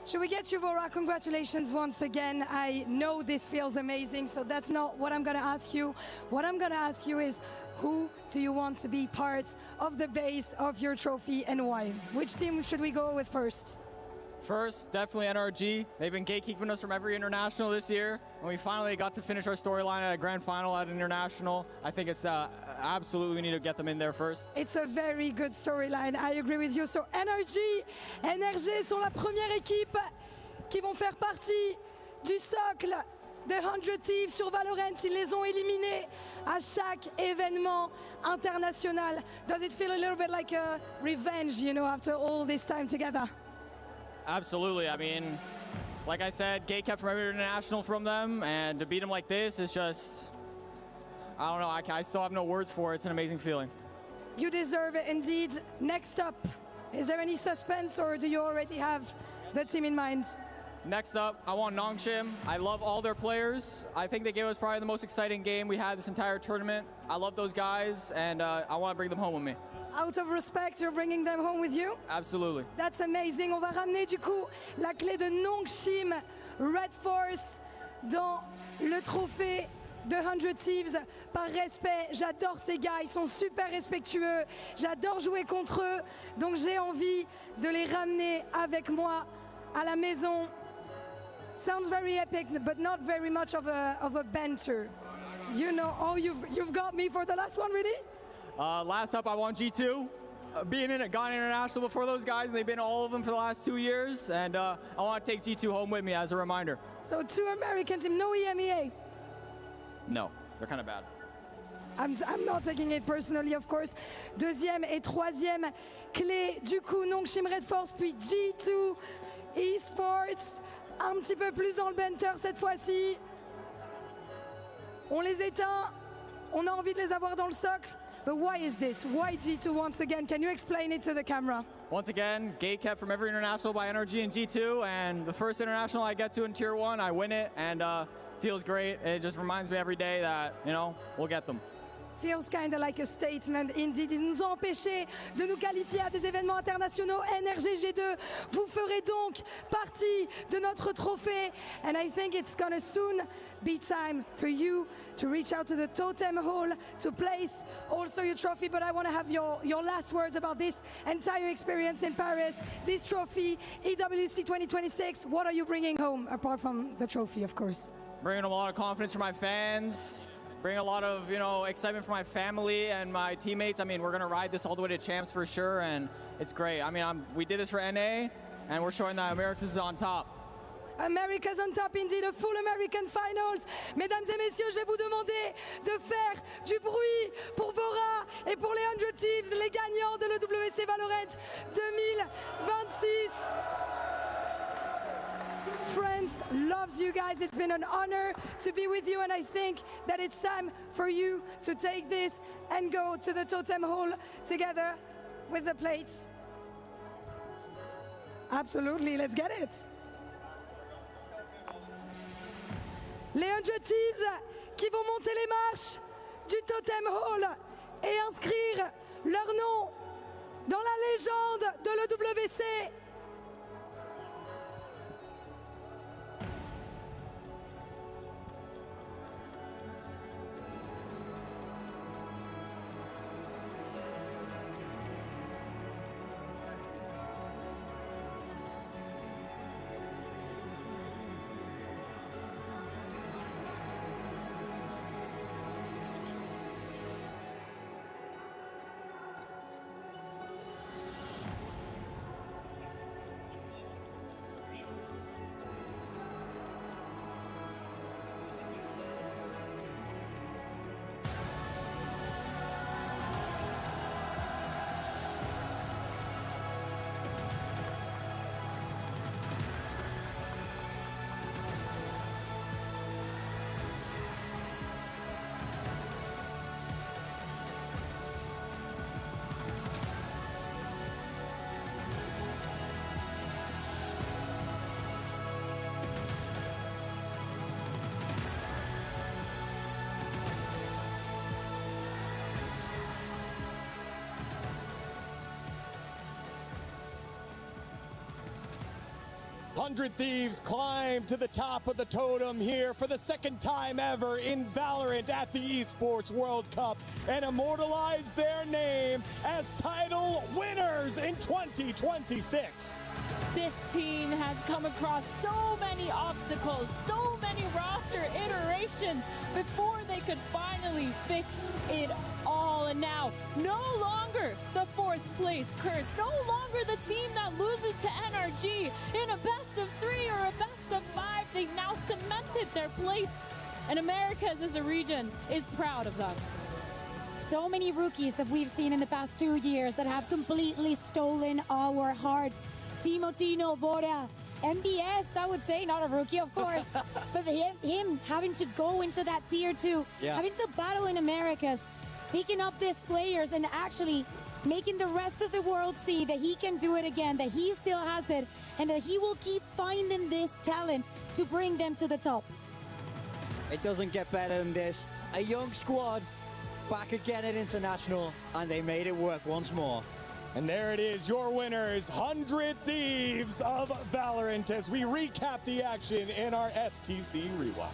Should we get you, Vora? Congratulations once again. I know this feels amazing, so that's not what I'm gonna ask you. What I'm gonna ask you is, who do you want to be part of the base of your trophy and why? Which team should we go with first? First, definitely NRG. They've been gatekeeping us from every international this year, and we finally got to finish our storyline at a grand final at an international. I think it's absolutely we need to get them in there first. It's a very good storyline. I agree with you. So NRG sont la première équipe qui vont faire partie du socle des 100 Thieves sur Valorant. Ils les ont éliminés à chaque événement international. Does it feel a little bit like a revenge, you know, after all this time together? Absolutely. I mean, like I said, gate kept from every international from them, and to beat them like this is just, I don't know, I still have no words for it. It's an amazing feeling. You deserve it indeed. Next up, is there any suspense, or do you already have the team in mind? Next up, I want Nongshim. I love all their players. I think they gave us probably the most exciting game we had this entire tournament. I love those guys, and I want to bring them home with me. Out of respect, you're bringing them home with you? Absolutely. That's amazing. On va ramener du coup la clé de Nongshim Red Force dans le trophée de 100 Thieves. Par respect, j'adore ces gars, ils sont super respectueux. J'adore jouer contre eux, donc j'ai envie de les ramener avec moi à la maison. Sounds very epic, but not very much of a banter. You know, oh, you've got me for the last one, really? Last up, I want G2. Being in it, gone international before those guys, and they've been all of them for the last 2 years, and I want to take G2 home with me as a reminder. So 2 American teams, no EMEA? No, they're kind of bad. I'm not taking it personally, of course. Deuxième et troisième clé, du coup, Nongshim Red Force, puis G2 Esports. Un petit peu plus dans le banter cette fois-ci. On les éteint, on a envie de les avoir dans le socle. But why is this? Why G2 once again? Can you explain it to the camera? Once again, gate kept from every international by NRG and G2, and the first international I get to in Tier 1, I win it, and feels great. It just reminds me every day that, you know, we'll get them. Feels kind of like a statement indeed. Ils nous ont empêchés de nous qualifier à des événements internationaux. NRG G2, vous ferez donc partie de notre trophée. And I think it's gonna soon be time for you to reach out to the totem hall to place also your trophy. But I want to have your last words about this entire experience in Paris. This trophy, EWC 2026, what are you bringing home apart from the trophy, of course? Bringing a lot of confidence for my fans. Bring a lot of, you know, excitement for my family and my teammates. I mean, we're going to ride this all the way to champs for sure, and it's great. I mean, we did this for NA, and we're showing that America's on top. America's on top, indeed, a full American finals. Mesdames et messieurs, je vais vous demander de faire du bruit pour Vora et pour les 100 Thieves, les gagnants de l'EWC Valorant 2026. France loves you guys. It's been an honor to be with you, and I think that it's time for you to take this and go to the totem hall together with the plates. Absolutely, let's get it. Les 100 Thieves qui vont monter les marches du totem hall et inscrire leur nom dans la légende de l'EWC. Hundred Thieves climb to the top of the totem here for the second time ever in Valorant at the Esports World Cup and immortalize their name as title winners in 2026. This team has come across so many obstacles, so many roster iterations before they could finally fix it all. And now, no longer the fourth place curse, no longer the team that loses to NRG in a best of 3 or a best of 5. They've now cemented their place, and Americas as a region is proud of them. So many rookies that we've seen in the past 2 years that have completely stolen our hearts. Timotino, Bora, MBS, I would say, not a rookie, of course, but him having to go into that tier 2, having to battle in Americas, picking up these players and actually making the rest of the world see that he can do it again, that he still has it, and that he will keep finding this talent to bring them to the top. It doesn't get better than this. A young squad back again at International, and they made it work once more. And there it is, your winners, 100 Thieves of Valorant, as we recap the action in our STC Rewind.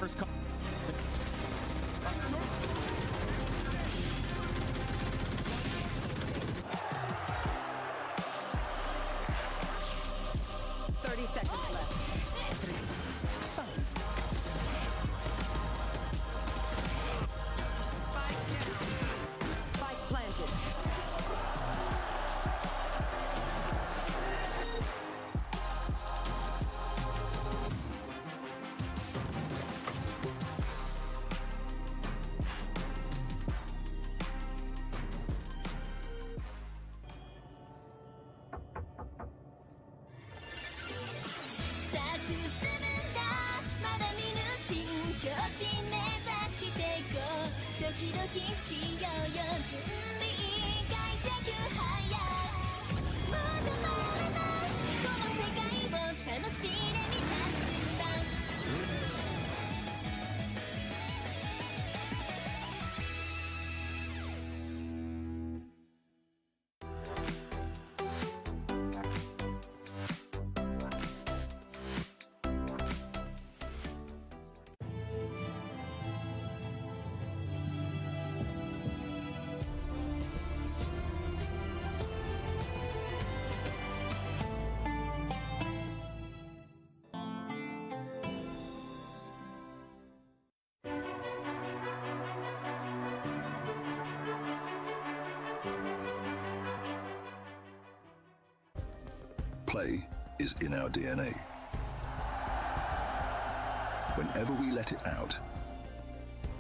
First call. 30 seconds left. Spike planted. Play is in our DNA. Whenever we let it out,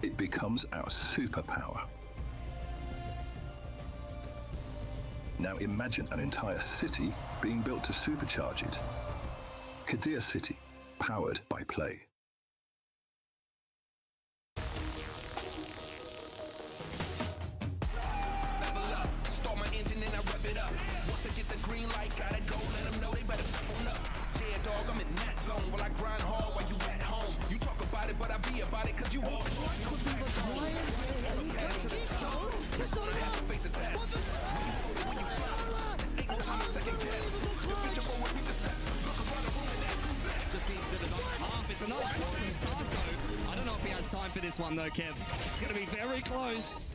it becomes our superpower. Now imagine an entire city being built to supercharge it. Kadir City, powered by Play. Level up, start my engine and I rev it up. Once I get the green light, gotta go, let them know they better step on up. Yeah, dog, I'm in that zone. While I grind hard while you at home. You talk about it, but I be about it, cause you all could be the client. It's not enough. Face a test. When you fly, ain't no time to second guess. The future for what we just touched. Look around the room and ask who's next. Just needs to the half. It's a nice shot from Starso. I don't know if he has time for this one though, Kev. It's going to be very close.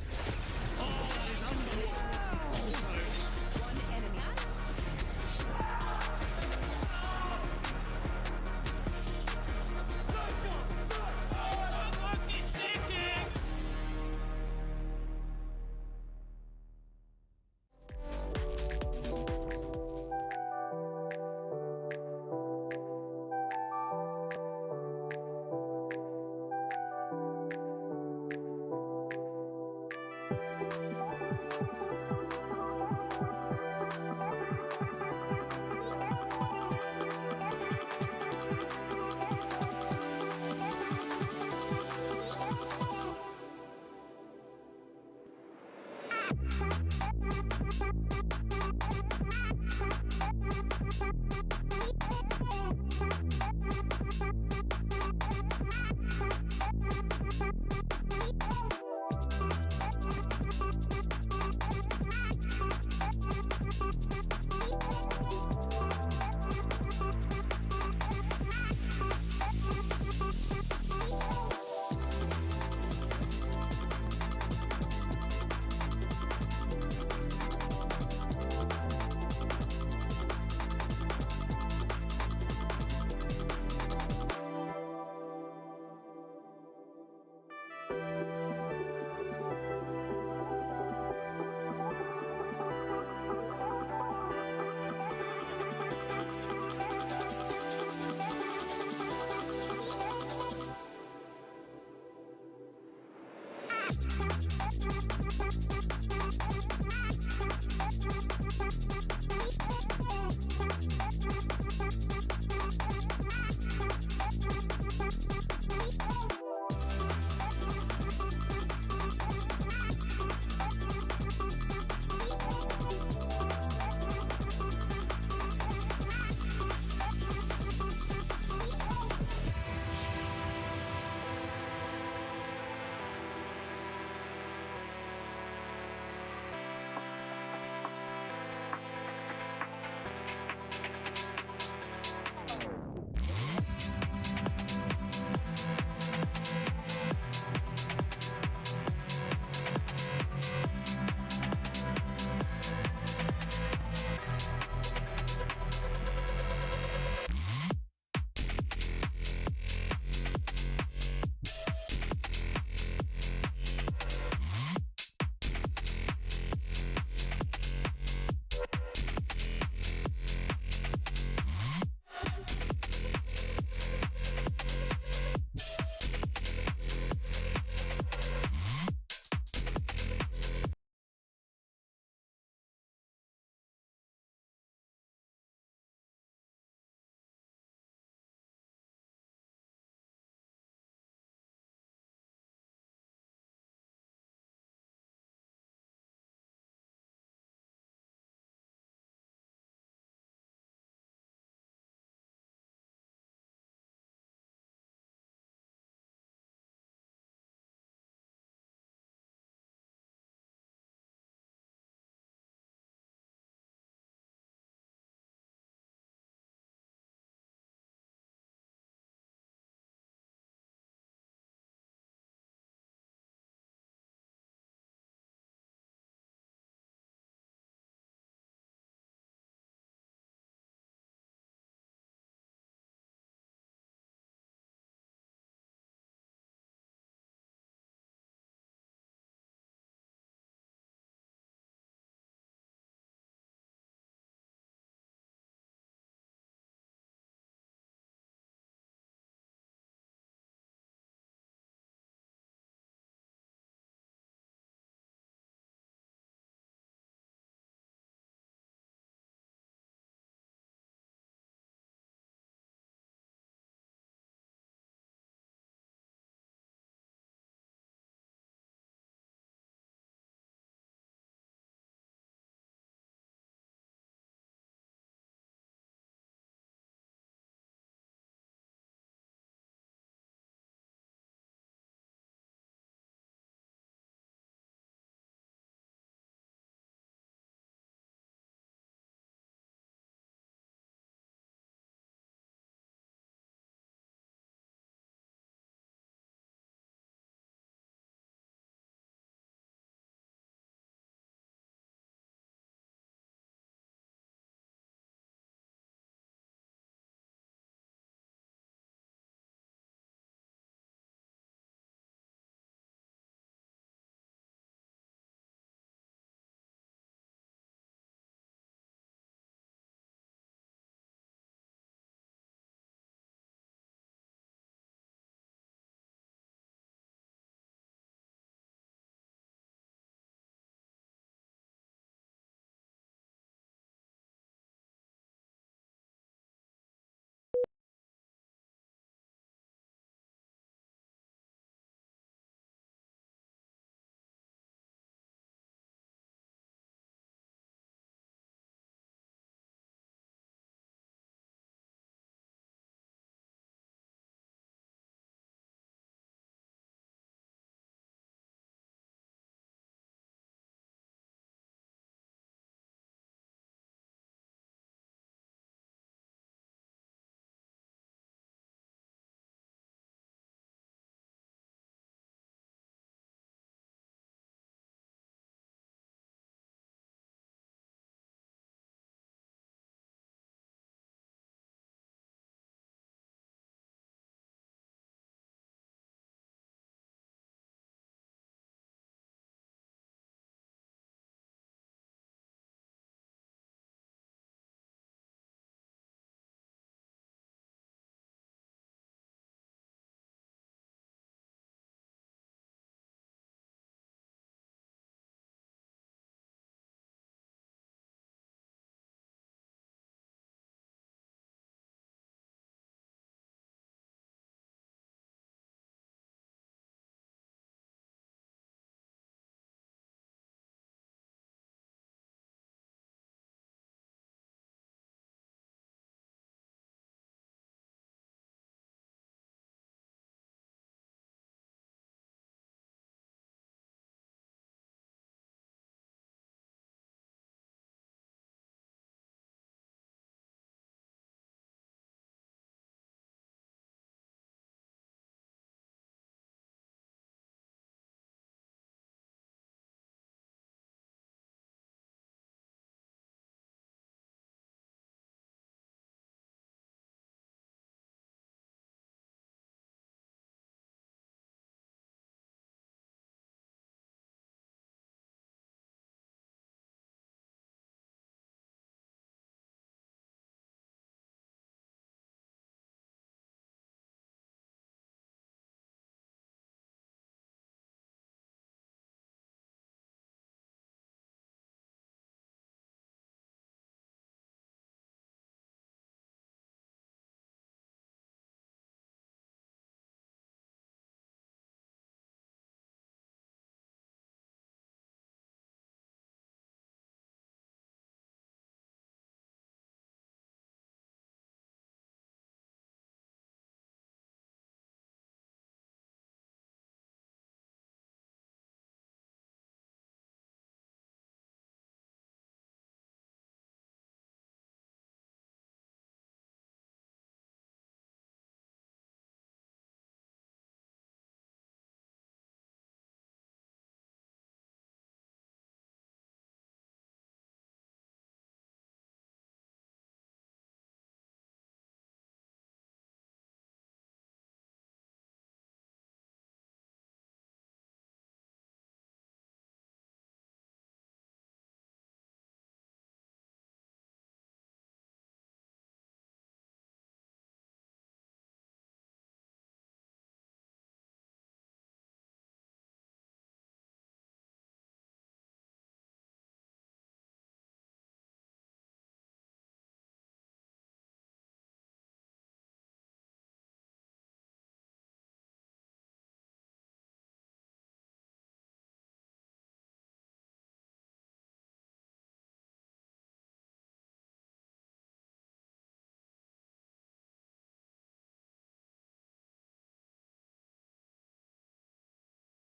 Oh, that is unbelievable. Also, We'll be right back.